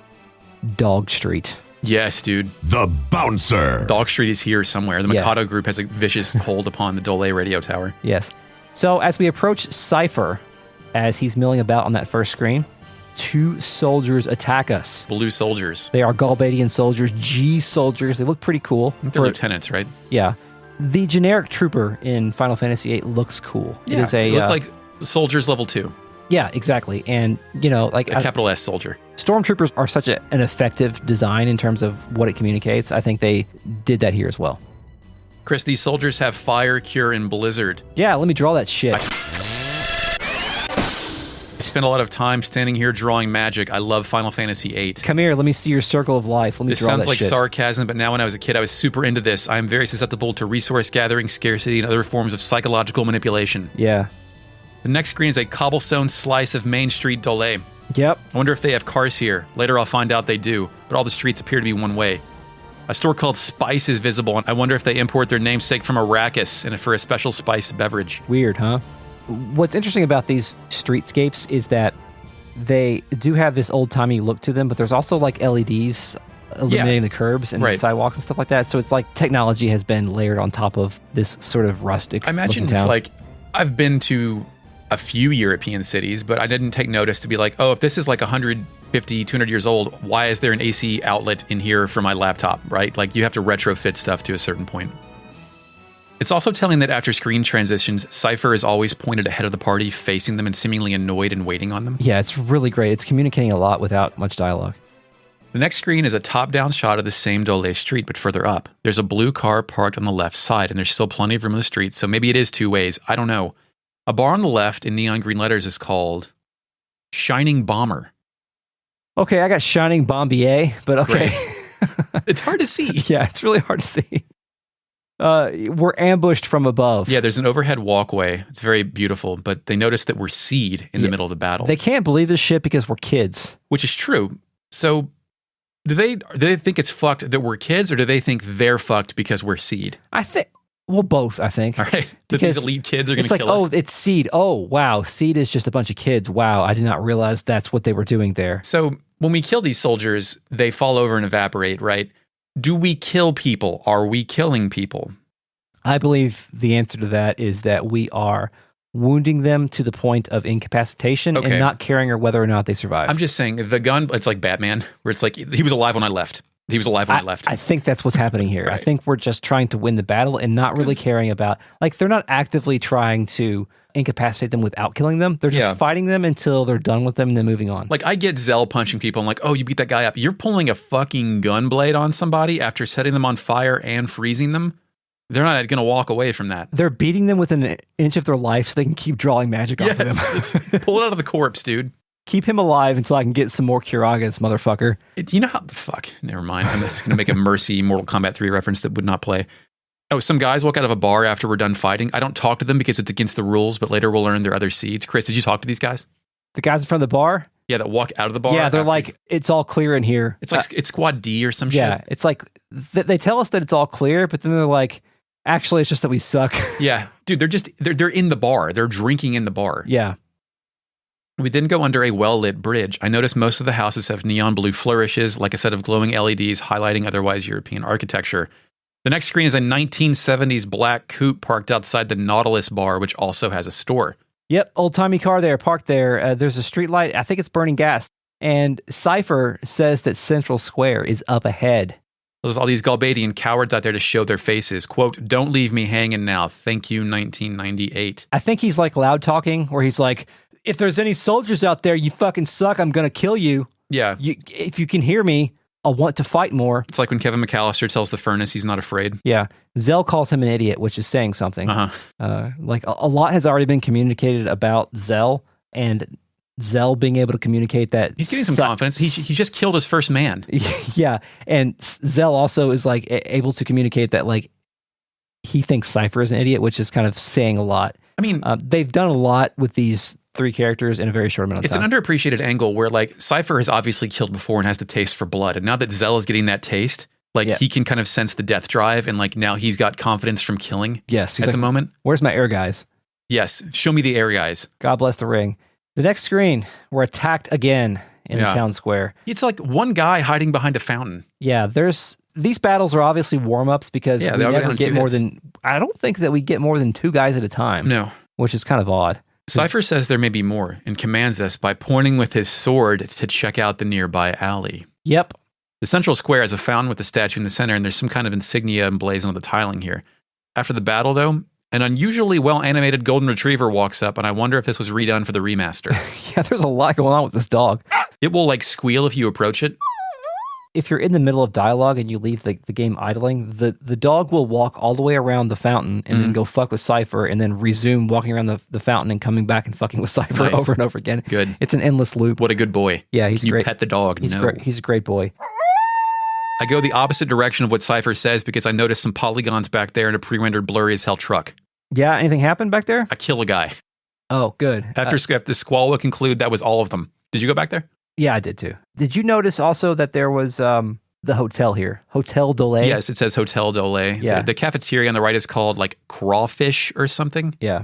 Dog Street. Yes, dude. The Bouncer. Dog Street is here somewhere. The Yeah. Mikado group has a vicious hold upon the Dollet radio tower. Yes. So as we approach Cypher, as he's milling about on that first screen, 2 soldiers attack us. Blue soldiers. They are Galbadian soldiers, G soldiers. They look pretty cool. They're lieutenants, right? Yeah. The generic trooper in Final Fantasy VIII looks cool. Yeah, It is a they look like soldiers level 2. yeah, exactly. And you know, like A capital S soldier. Stormtroopers are such an effective design in terms of what it communicates. I think they did that here as well. Chris, these soldiers have fire, cure, and blizzard. Yeah, let me draw that shit. I spent a lot of time standing here drawing magic. I love Final Fantasy VIII. Come here, let me see your circle of life. Let me This draw sounds that like shit. sarcasm, but now when I was a kid, I was super into this. I am very susceptible to resource gathering, scarcity, and other forms of psychological manipulation. Yeah. The next screen is a cobblestone slice of Main Street Dollet. Yep. I wonder if they have cars here. Later I'll find out they do, but all the streets appear to be one way. A store called Spice is visible, and I wonder if they import their namesake from Arrakis and for a special spiced beverage. Weird, huh? What's interesting about these streetscapes is that they do have this old-timey look to them, but there's also like LEDs illuminating the curbs and Right. sidewalks and stuff like that. So it's like technology has been layered on top of this sort of rustic I imagine looking it's town. like, I've been to a few European cities, but I didn't take notice to be like, oh, if this is like 150, 200 years old, why is there an AC outlet in here for my laptop, right? Like, you have to retrofit stuff to a certain point. It's also telling that after screen transitions, Cypher is always pointed ahead of the party, facing them and seemingly annoyed and waiting on them. Yeah, it's really great. It's communicating a lot without much dialogue. The next screen is a top-down shot of the same Dollet street, but further up. There's a blue car parked on the left side, and there's still plenty of room on the street, so maybe it is 2 ways. I don't know. A bar on the left in neon green letters is called Shining Bomber. Okay, I got Shining Bombier, but okay. It's hard to see. Yeah, it's really hard to see. We're ambushed from above. Yeah, there's an overhead walkway. It's very beautiful, but they notice that we're SeeD in the middle of the battle. They can't believe this shit because we're kids. Which is true. So do they think it's fucked that we're kids, or do they think they're fucked because we're SeeD? I think, well, both, I think. All right. That these elite kids are going it's to like, kill us. oh, it's SeeD. Oh, wow. SeeD is just a bunch of kids. Wow. I did not realize that's what they were doing there. So when we kill these soldiers, they fall over and evaporate, right? Do we kill people? Are we killing people? I believe the answer to that is that we are wounding them to the point of incapacitation Okay. and not caring whether or not they survive. I'm just saying the gun, it's like Batman, where it's like he was alive when I left. He was alive when I left. I think that's what's happening here. I Right. think we're just trying to win the battle and not really caring about, like, they're not actively trying to incapacitate them without killing them. They're just fighting them until they're done with them and then moving on. Like, I get Zell punching people. I'm like, oh, you beat that guy up. You're pulling a fucking gunblade on somebody after setting them on fire and freezing them. They're not going to walk away from that. They're beating them within an inch of their life so they can keep drawing magic off of them. Yes. Pull it out of the corpse, dude. Keep him alive until I can get some more Kiragas, motherfucker. You know how... Fuck. Never mind. I'm just going to make a Mercy Mortal Kombat 3 reference that would not play. Oh, some guys walk out of a bar after we're done fighting. I don't talk to them because it's against the rules, but later we'll learn they're other SeeDs. Chris, did you talk to these guys? The guys in front of the bar? Yeah, that walk out of the bar. Yeah, they're after- like, it's all clear in here. It's like it's Squad D or some yeah, shit. it's like, they tell us that it's all clear, but then they're like, actually, it's just that we suck. Yeah. Dude, they're in the bar. They're drinking in the bar. Yeah. We then go under a well-lit bridge. I notice most of the houses have neon blue flourishes, like a set of glowing LEDs highlighting otherwise European architecture. The next screen is a 1970s black coupe parked outside the Nautilus bar, which also has a store. Yep, old-timey car there, parked there. There's a street light. I think it's burning gas. And Cypher says that Central Square is up ahead. There's all these Galbadian cowards out there to show their faces. Quote, "Don't leave me hanging now. Thank you, 1998. I think he's like loud talking, where he's like, if there's any soldiers out there, you fucking suck, I'm going to kill you. Yeah. If you can hear me, I'll want to fight more. It's like when Kevin McAllister tells the furnace he's not afraid. Yeah. Zell calls him an idiot, which is saying something. Like a lot has already been communicated about Zell, and Zell being able to communicate that. He's getting some confidence. He just killed his first man. Yeah. And Zell also is like able to communicate that, like, he thinks Cypher is an idiot, which is kind of saying a lot. I mean, they've done a lot with these three characters in a very short amount of time. It's an underappreciated angle where, like, Cypher has obviously killed before and has the taste for blood. And now that Zell is getting that taste, like, he can kind of sense the death drive, and, like, now he's got confidence from killing. Yes. At the moment. Where's my air guys? Yes. Show me the air guys. God bless the ring. The next screen, we're attacked again. in the town square. It's like one guy hiding behind a fountain. Yeah, these battles are obviously warm-ups because we never get more than... I don't think that we get more than 2 guys at a time. No. Which is kind of odd. Cypher says there may be more and commands us by pointing with his sword to check out the nearby alley. Yep. The central square has a fountain with a statue in the center, and there's some kind of insignia emblazoned on the tiling here. After the battle, though, an unusually well-animated golden retriever walks up, and I wonder if this was redone for the remaster. Yeah, there's a lot going on with this dog. It will, like, squeal if you approach it. If you're in the middle of dialogue and you leave the game idling, the dog will walk all the way around the fountain and then go fuck with Cypher and then resume walking around the fountain and coming back and fucking with Cypher over and over again. Good. It's an endless loop. What a good boy. Yeah, he's great. You pet the dog. He's great. He's a great boy. I go the opposite direction of what Cypher says because I noticed some polygons back there in a pre-rendered blurry as hell truck. Yeah, anything happened back there? I kill a guy. Oh, good. After the squall will conclude, that was all of them. Did you go back there? Yeah, I did too. Did you notice also that there was the hotel here? Hotel Dollet? Yes, it says Hotel Dollet. Yeah. The cafeteria on the right is called like Crawfish or something. Yeah.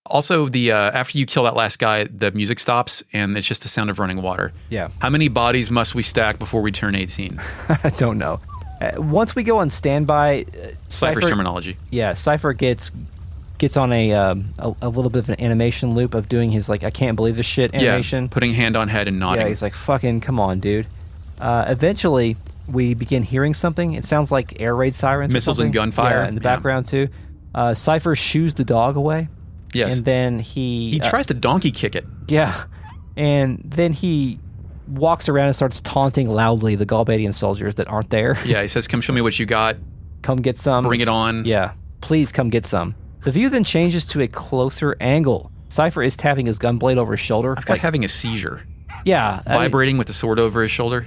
Also, the after you kill that last guy, the music stops and it's just the sound of running water. Yeah. How many bodies must we stack before we turn 18? I don't know. Once we go on standby, Cypher's terminology. Yeah, Cypher gets on a little bit of an animation loop of doing his like I can't believe this shit animation. Yeah, putting hand on head and nodding. Yeah, he's like fucking come on, dude. Eventually, we begin hearing something. It sounds like air raid sirens, missiles and gunfire in the background too. Cypher shoos the dog away. Yes, and then he tries to donkey kick it. Yeah, and then he walks around and starts taunting loudly the Galbadian soldiers that aren't there. Yeah, he says, "Come show me what you got. Come get some. Bring it on." Yeah, please come get some. The view then changes to a closer angle. Cypher is tapping his gunblade over his shoulder. I've got having a seizure. Yeah. Vibrating with the sword over his shoulder.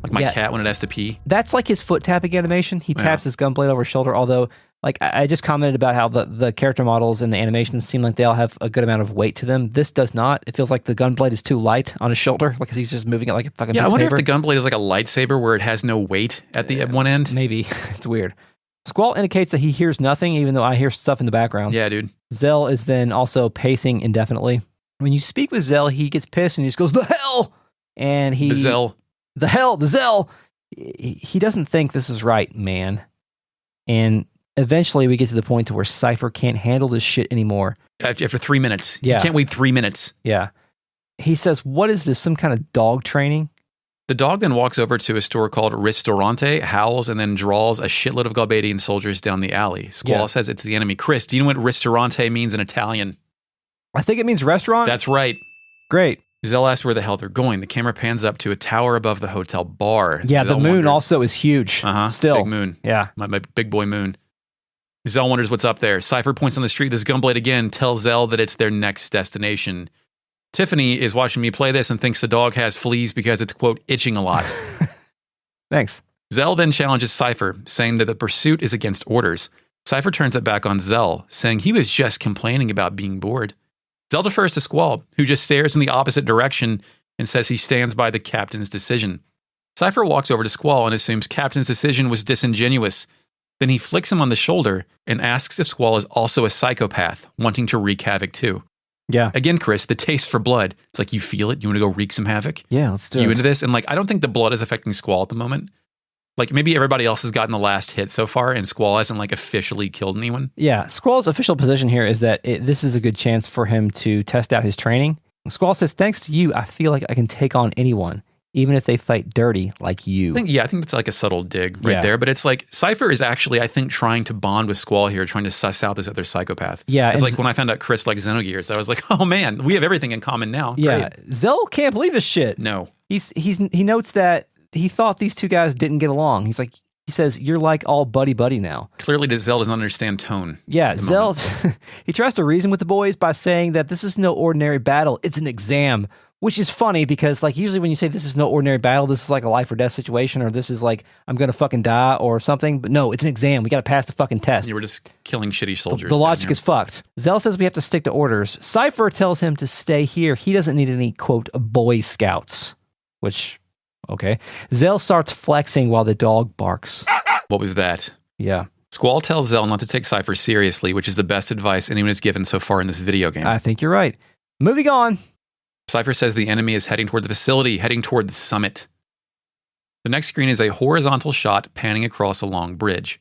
Like my Yeah. cat when it has to pee. That's like his foot tapping animation. He taps his gunblade over his shoulder, although like I just commented about how the character models and the animations seem like they all have a good amount of weight to them. This does not. It feels like the gunblade is too light on his shoulder, like he's just moving it like a fucking piece I of wonder paper. if the gunblade is like a lightsaber where it has no weight at one end. Maybe. It's weird. Squall indicates that he hears nothing, even though I hear stuff in the background. Yeah, dude. Zell is then also pacing indefinitely. When you speak with Zell, he gets pissed and he just goes, "The hell!" And he... The Zell. The hell! The Zell! He doesn't think this is right, man. And eventually we get to the point to where Cypher can't handle this shit anymore. After 3 minutes. Yeah. You can't wait 3 minutes. Yeah. He says, what is this, some kind of dog training? The dog then walks over to a store called Ristorante, howls, and then draws a shitload of Galbadian soldiers down the alley. Squall says it's the enemy. Chris, do you know what Ristorante means in Italian? I think it means restaurant. That's right. Great. Zell asks where the hell they're going. The camera pans up to a tower above the hotel bar. Yeah, Zell the moon wonders, also is huge. Still. Big moon. Yeah. My big boy moon. Zell wonders what's up there. Cypher points on the street. This gunblade again tells Zell that it's their next destination. Tiffany is watching me play this and thinks the dog has fleas because it's, quote, itching a lot. Thanks. Zell then challenges Cypher, saying that the pursuit is against orders. Cypher turns it back on Zell, saying he was just complaining about being bored. Zell defers to Squall, who just stares in the opposite direction and says he stands by the captain's decision. Cypher walks over to Squall and assumes captain's decision was disingenuous. Then he flicks him on the shoulder and asks if Squall is also a psychopath, wanting to wreak havoc too. Yeah. Again, Chris, the taste for blood. It's like you feel it. You want to go wreak some havoc? Yeah, let's do it. You into this? And like, I don't think the blood is affecting Squall at the moment. Like maybe everybody else has gotten the last hit so far and Squall hasn't like officially killed anyone. Yeah, Squall's official position here is that this is a good chance for him to test out his training. Squall says, thanks to you, I feel like I can take on anyone, even if they fight dirty like you. I think that's like a subtle dig right there. But it's like Cypher is actually, I think, trying to bond with Squall here, trying to suss out this other psychopath. Yeah. It's like when I found out Chris liked Xenogears, I was like, oh man, we have everything in common now. Yeah. Great. Zell can't believe this shit. No. He notes that he thought these two guys didn't get along. He says, you're like all buddy-buddy now. Clearly, Zell doesn't understand tone. Yeah, Zell, he tries to reason with the boys by saying that this is no ordinary battle. It's an exam, which is funny because like usually when you say this is no ordinary battle, this is like a life or death situation, or this is like, I'm going to fucking die or something. But no, it's an exam. We got to pass the fucking test. You were just killing shitty soldiers. The logic is fucked. Zell says we have to stick to orders. Cypher tells him to stay here. He doesn't need any, quote, Boy Scouts, which... Okay. Zell starts flexing while the dog barks. What was that? Yeah. Squall tells Zell not to take Cypher seriously, which is the best advice anyone has given so far in this video game. I think you're right. Moving on. Cypher says the enemy is heading toward the facility, heading toward the summit. The next screen is a horizontal shot panning across a long bridge.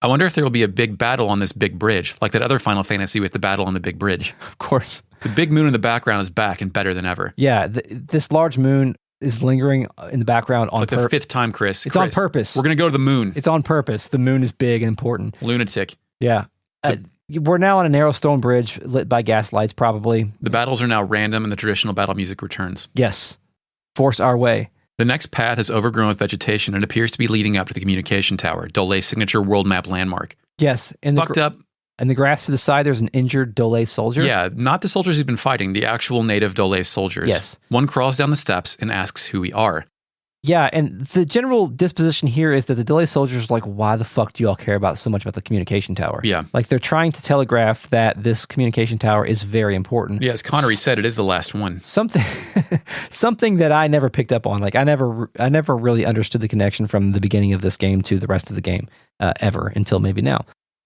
I wonder if there will be a big battle on this big bridge, like that other Final Fantasy with the battle on the big bridge. Of course. The big moon in the background is back and better than ever. Yeah, this large moon is lingering in the background on purpose. It's like the fifth time, Chris. It's on purpose. We're going to go to the moon. It's on purpose. The moon is big and important. Lunatic. Yeah. We're now on a narrow stone bridge lit by gas lights, probably. The battles are now random and the traditional battle music returns. Yes. Force our way. The next path is overgrown with vegetation and appears to be leading up to the communication tower, Dollet's signature world map landmark. Yes. Fucked up. In the grass to the side, there's an injured Dollet soldier. Yeah, not the soldiers who've been fighting, the actual native Dollet soldiers. Yes. One crawls down the steps and asks who we are. Yeah, and the general disposition here is that the Dollet soldiers are like, why the fuck do you all care about so much about the communication tower? Yeah. Like, they're trying to telegraph that this communication tower is very important. Yeah, as Connery said, it is the last one. Something that I never picked up on. Like, I never really understood the connection from the beginning of this game to the rest of the game, ever, until maybe now.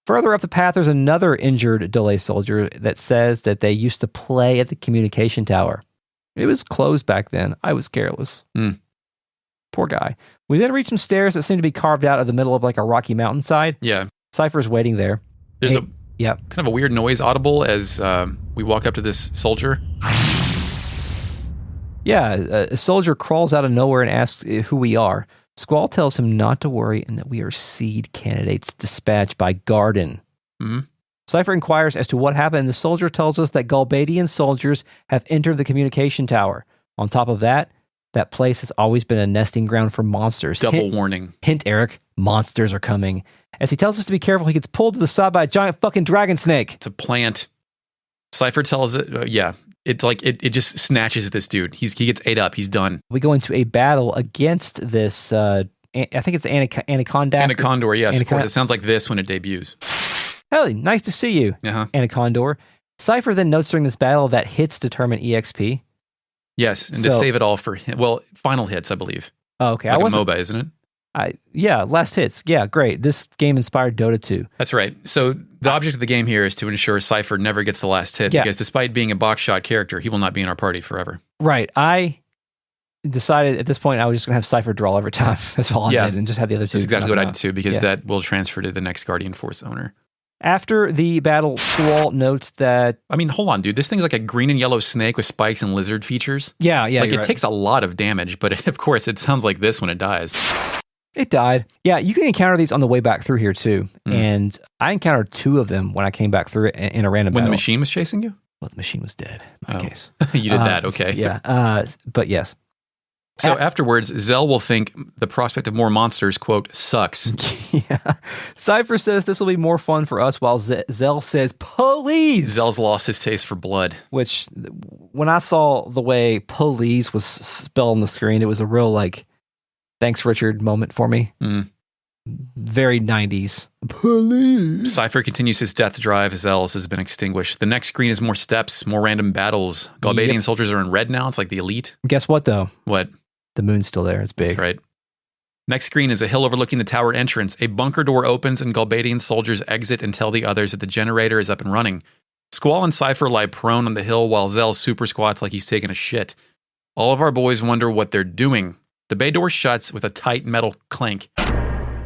Further up the path, there's another injured Dollet soldier that says that they used to play at the communication tower. It was closed back then. I was careless. Poor guy. We then reach some stairs that seem to be carved out of the middle of like a rocky mountainside. Yeah. Cypher's waiting there. There's kind of a weird noise audible as we walk up to this soldier. Yeah, a soldier crawls out of nowhere and asks who we are. Squall tells him not to worry and that we are SeeD candidates dispatched by Garden. Mm-hmm. Cypher inquires as to what happened, and the soldier tells us that Galbadian soldiers have entered the communication tower. On top of that, that place has always been a nesting ground for monsters. Double warning. Hint, Eric, monsters are coming. As he tells us to be careful, he gets pulled to the side by a giant fucking dragon snake. It's a plant. Cypher tells it, it's like it just snatches at this dude. He gets ate up. He's done. We go into a battle against this, I think it's Anaconda. Anacondor, yes, of course. It sounds like this when it debuts. Helly, nice to see you, Anacondor. Cypher then notes during this battle that hits determine EXP. Yes, and to save it all for him. Well, final hits, I believe. Oh, okay. Like a MOBA, isn't it? Yeah, last hits. Yeah, great. This game inspired Dota 2. That's right. So the object of the game here is to ensure Cypher never gets the last hit, because despite being a box shot character, he will not be in our party forever. Right. I decided at this point I was just going to have Cypher draw every time. That's all I did, and just have the other two. That's exactly what I did too, because that will transfer to the next Guardian Force owner. After the battle, Squall notes that... I mean, hold on, dude. This thing's like a green and yellow snake with spikes and lizard features. Yeah. Like, it takes a lot of damage, but of course, it sounds like this when it dies. It died. Yeah, you can encounter these on the way back through here, too. And I encountered 2 of them when I came back through it in a random battle. When the machine was chasing you? Well, the machine was dead, in my case. You did that, okay. Yeah, but yes. So afterwards, Zell will think the prospect of more monsters, quote, sucks. Yeah. Cypher says this will be more fun for us, while Zell says, police! Zell's lost his taste for blood. Which, when I saw the way police was spelled on the screen, it was a real, like, thanks, Richard moment for me. Very 90s. Police! Cypher continues his death drive as Zell's has been extinguished. The next screen is more steps, more random battles. Galbadian soldiers are in red now. It's like the elite. Guess what, though? What? The moon's still there. It's big. That's right. Next screen is a hill overlooking the tower entrance. A bunker door opens and Galbadian soldiers exit and tell the others that the generator is up and running. Squall and Cypher lie prone on the hill while Zell super squats like he's taking a shit. All of our boys wonder what they're doing. The bay door shuts with a tight metal clank.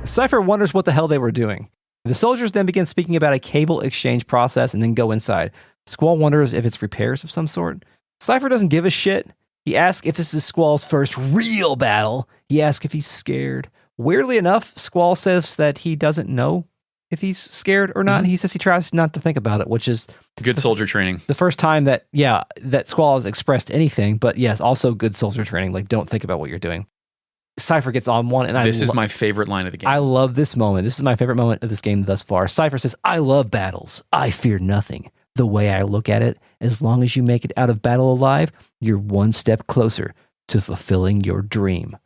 Cypher wonders what the hell they were doing. The soldiers then begin speaking about a cable exchange process and then go inside. Squall wonders if it's repairs of some sort. Cypher doesn't give a shit. He asks if this is Squall's first real battle. He asks if he's scared. Weirdly enough, Squall says that he doesn't know if he's scared or not. He says he tries not to think about it, which is good soldier training. The first time that Squall has expressed anything, but yes, also good soldier training. Like, don't think about what you're doing. Cypher gets on one, and this is my favorite line of the game. I love this moment. This is my favorite moment of this game thus far. Cypher says, I love battles. I fear nothing. The way I look at it, as long as you make it out of battle alive, you're one step closer to fulfilling your dream.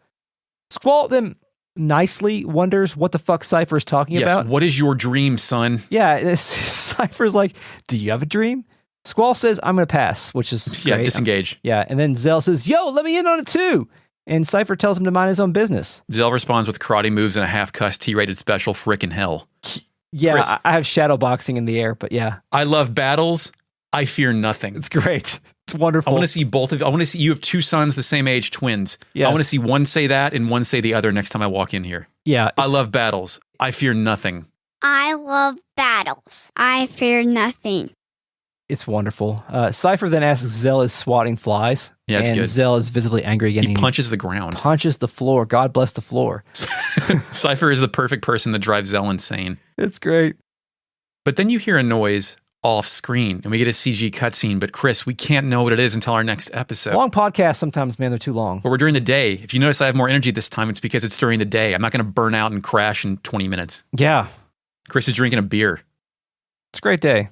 Squall then nicely wonders what the fuck Cypher is talking about. What is your dream, son? Yeah, Cypher's like, do you have a dream? Squall says, I'm going to pass, which is great. Disengage. And then Zell says, yo, let me in on it too. And Cypher tells him to mind his own business. Zell responds with karate moves and a half-cussed T-rated special, frickin' hell. Yeah, Chris, I have shadow boxing in the air, but yeah. I love battles. I fear nothing. It's great. It's wonderful. I want to see both of you. I want to see you have two sons the same age, twins. Yes. I want to see one say that and one say the other next time I walk in here. Yeah. I love battles. I fear nothing. I love battles. I fear nothing. It's wonderful. Cypher then asks Zell is swatting flies. Yeah, that's and good. Zell is visibly angry again. He punches the ground. Punches the floor. God bless the floor. Cypher is the perfect person that drives Zell insane. It's great. But then you hear a noise off screen and we get a CG cutscene. But Chris, we can't know what it is until our next episode. Long podcasts sometimes, man, they're too long. But we're during the day. If you notice I have more energy this time, it's because it's during the day. I'm not going to burn out and crash in 20 minutes. Yeah. Chris is drinking a beer. It's a great day.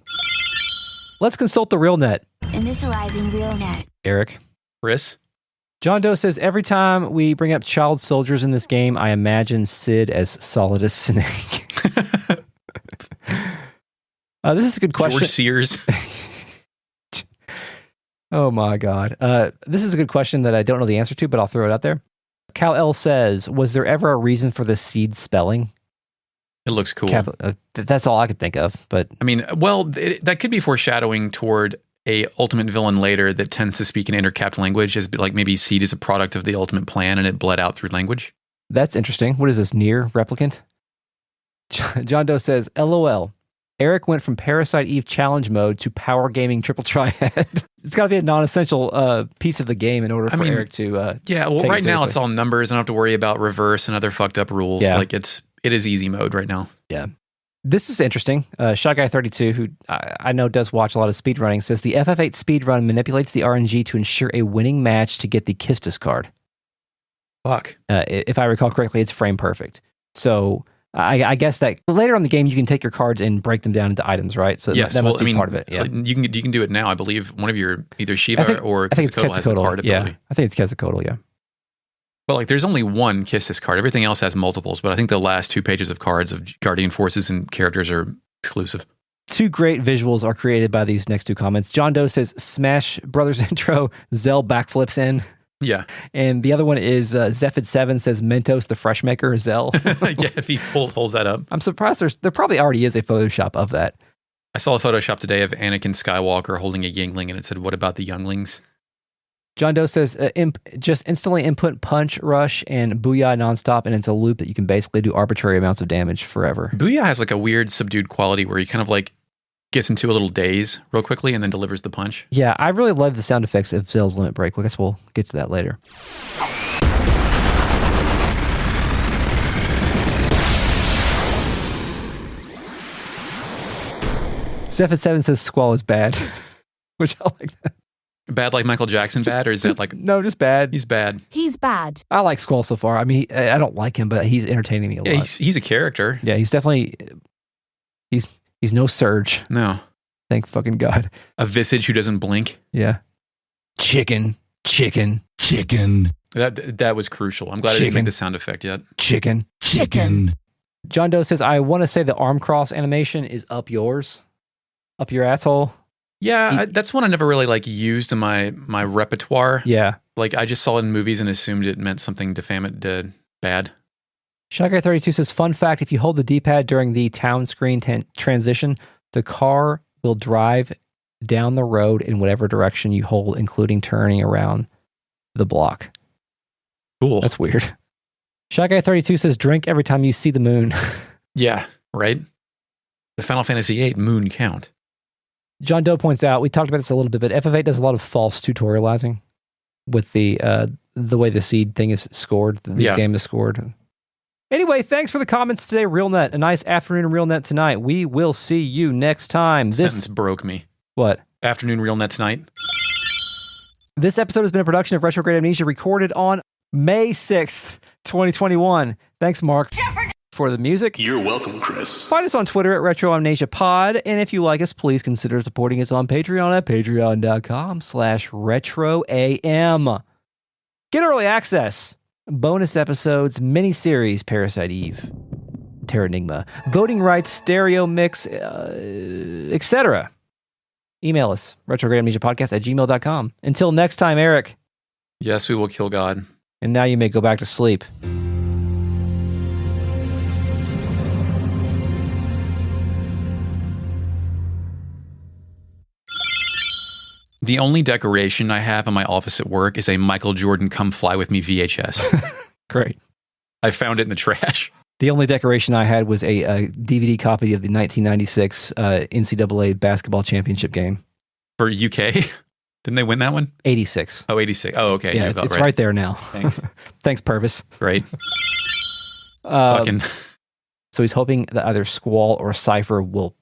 Let's consult the RealNet. Initializing RealNet. Eric. Chris? John Doe says, every time we bring up child soldiers in this game, I imagine Cid as solid as Snake. This is a good question. George Sears. Oh my God. This is a good question that I don't know the answer to, but I'll throw it out there. Cal L says, was there ever a reason for the SeeD spelling? It looks cool. That's all I could think of. But I mean, well, that could be foreshadowing toward a ultimate villain later that tends to speak an intercapped language, as like maybe SeeD is a product of the ultimate plan and it bled out through language. That's interesting. What is this, near replicant? John Doe says, LOL. Eric went from Parasite Eve challenge mode to power gaming triple triad. It's got to be a non-essential piece of the game in order for Eric to yeah, well, right now it's all numbers. I don't have to worry about reverse and other fucked up rules. Yeah. Like it is easy mode right now. Yeah. This is interesting. Shy Guy 32, who I know does watch a lot of speedrunning, says the FF8 speedrun manipulates the RNG to ensure a winning match to get the Kistis card. Fuck. If I recall correctly, it's frame perfect. So I guess that later on in the game, you can take your cards and break them down into items, right? So yes, that must be part of it. Yeah. You can do it now. I believe one of your either Shiva or I think it's Quetzalcoatl has the card ability. Yeah, I think it's Quetzalcoatl, yeah. But like, there's only one Kistis card. Everything else has multiples. But I think the last 2 pages of cards of Guardian Forces and characters are exclusive. 2 great visuals are created by these next 2 comments. John Doe says, Smash Brothers intro, Zell backflips in. Yeah. And the other one is Zephid7 says, Mentos, the fresh maker, Zell. Yeah, if he pulls that up. I'm surprised there probably already is a Photoshop of that. I saw a Photoshop today of Anakin Skywalker holding a Yingling, and it said, what about the younglings? John Doe says, just instantly input punch, rush, and booyah nonstop, and it's a loop that you can basically do arbitrary amounts of damage forever. Booyah has like a weird subdued quality where he kind of like gets into a little daze real quickly and then delivers the punch. Yeah, I really love the sound effects of Zell's Limit Break. I guess we'll get to that later. Zephid7 says Squall is bad, which I like that. Bad like Michael Jackson bad, or is that like... No, just bad. He's bad. He's bad. I like Squall so far. I mean, I don't like him, but he's entertaining me a lot. He's a character. Yeah, he's definitely... He's no Surge. No. Thank fucking God. A visage who doesn't blink. Yeah. Chicken. That was crucial. I'm glad I didn't make the sound effect yet. Chicken. John Doe says, I want to say the arm cross animation is up yours. Up your asshole. Yeah, that's one I never really like used in my repertoire. Yeah. Like I just saw it in movies and assumed it meant something bad. Shy Guy 32 says, fun fact, if you hold the D-pad during the town screen transition, the car will drive down the road in whatever direction you hold, including turning around the block. Cool. That's weird. Shy Guy 32 says, drink every time you see the moon. Yeah, right? The Final Fantasy VIII moon count. John Doe points out, we talked about this a little bit, but FF8 does a lot of false tutorializing with the way the SeeD thing is scored, the exam is scored. Anyway, thanks for the comments today, RealNet. A nice afternoon in RealNet tonight. We will see you next time. This sentence broke me. What? Afternoon RealNet tonight. This episode has been a production of Retrograde Amnesia, recorded on May 6th, 2021. Thanks, Mark, for the music. You're welcome, Chris. Find us on Twitter at RetroAmnesiaPod, and if you like us, please consider supporting us on Patreon at patreon.com/retroam. Get early access, bonus episodes, mini-series, Parasite Eve, Terra Enigma, voting rights, stereo mix, etc. Email us, retrogradeamnesiapodcast@gmail.com. Until next time, Eric. Yes, we will kill God. And now you may go back to sleep. The only decoration I have in my office at work is a Michael Jordan Come Fly With Me VHS. Great. I found it in the trash. The only decoration I had was a DVD copy of the 1996 NCAA basketball championship game. For UK? Didn't they win that one? 86. Oh, 86. Oh, okay. Yeah, it's right there now. Thanks. Thanks, Purvis. Great. So he's hoping that either Squall or Cypher will...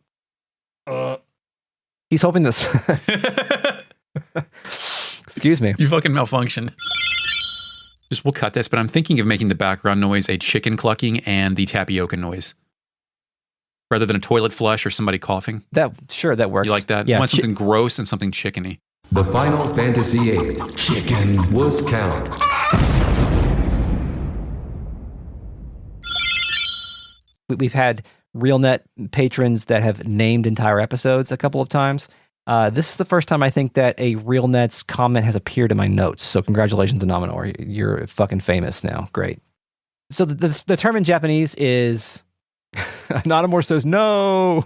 He's hoping this... Excuse me. You fucking malfunctioned. We'll cut this, but I'm thinking of making the background noise a chicken clucking and the tapioca noise. Rather than a toilet flush or somebody coughing. Sure, that works. You like that? Yeah, I want something gross and something chickeny. The Final Fantasy VIII Chicken Wuss Count. We've had RealNet patrons that have named entire episodes a couple of times. This is the first time I think that a RealNet's comment has appeared in my notes. So congratulations, Anominor. You're fucking famous now. Great. So the term in Japanese is... Anonymor says no,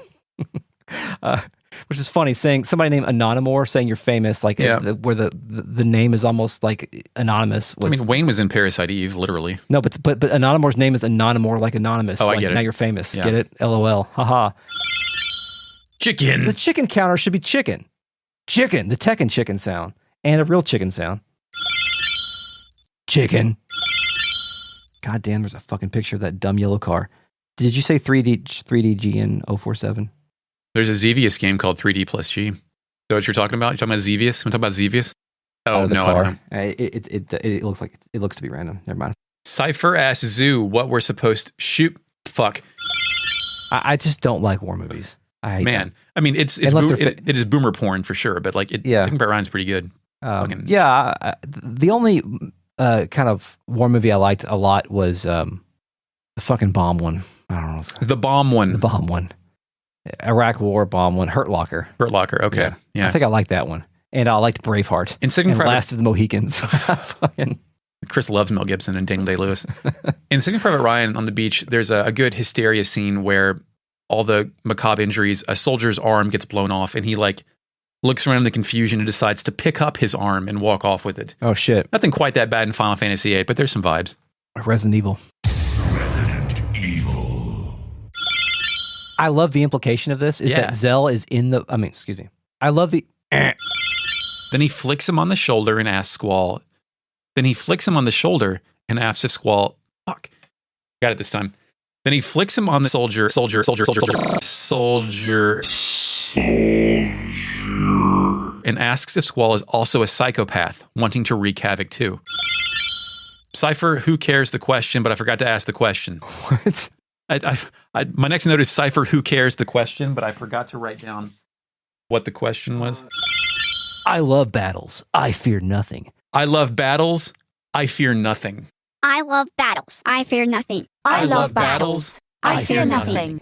which is funny. Saying somebody named Anonymor saying you're famous, like where the name is almost like anonymous. I mean, Wayne was in Parasite Eve, literally. No, but Anonymor's name is Anonymor, like anonymous. Oh, like, I get it. Now you're famous. Yeah. Get it? LOL. Haha. Chicken. The chicken counter should be chicken. Chicken. The Tekken chicken sound and a real chicken sound. Chicken. God damn, there's a fucking picture of that dumb yellow car. Did you say 3DGN 047? There's a Xevious game called 3D plus G. Is that what you're talking about? You're talking about Xevious? You want to talk about Xevious? Oh, no, car. I don't know. It looks like it looks to be random. Never mind. Cypher asks Zoo what we're supposed to shoot. Fuck. I just don't like war movies. I hate them. I mean, it is boomer porn for sure, but like Taking Back Ryan's pretty good. The only kind of war movie I liked a lot was the fucking bomb one. I don't know. The bomb one. The bomb one. Iraq War bomb one. Hurt Locker. Hurt Locker. Okay. Yeah. I think I liked that one. And I liked Braveheart. And Last of the Mohicans. Chris loves Mel Gibson and Daniel Day-Lewis. In Saving Private Ryan on the beach, there's a good hysteria scene where all the macabre injuries, a soldier's arm gets blown off and he like looks around in the confusion and decides to pick up his arm and walk off with it. Oh shit. Nothing quite that bad in Final Fantasy VIII, but there's some vibes. Resident Evil. Resident Evil. I love the implication of this is that Zell is in the... I mean, excuse me. I love the... Then he flicks him on the shoulder and asks Squall. Then he flicks him on the shoulder and asks if Squall... Fuck. Got it this time. Then he flicks him on the soldier and asks if Squall is also a psychopath wanting to wreak havoc too. Cypher, who cares the question, but I forgot to ask the question. What? My next note is Cypher, who cares the question, but I forgot to write down what the question was. I love battles. I fear nothing. I love battles. I fear nothing. I love battles. I fear nothing. I love battles. I fear nothing.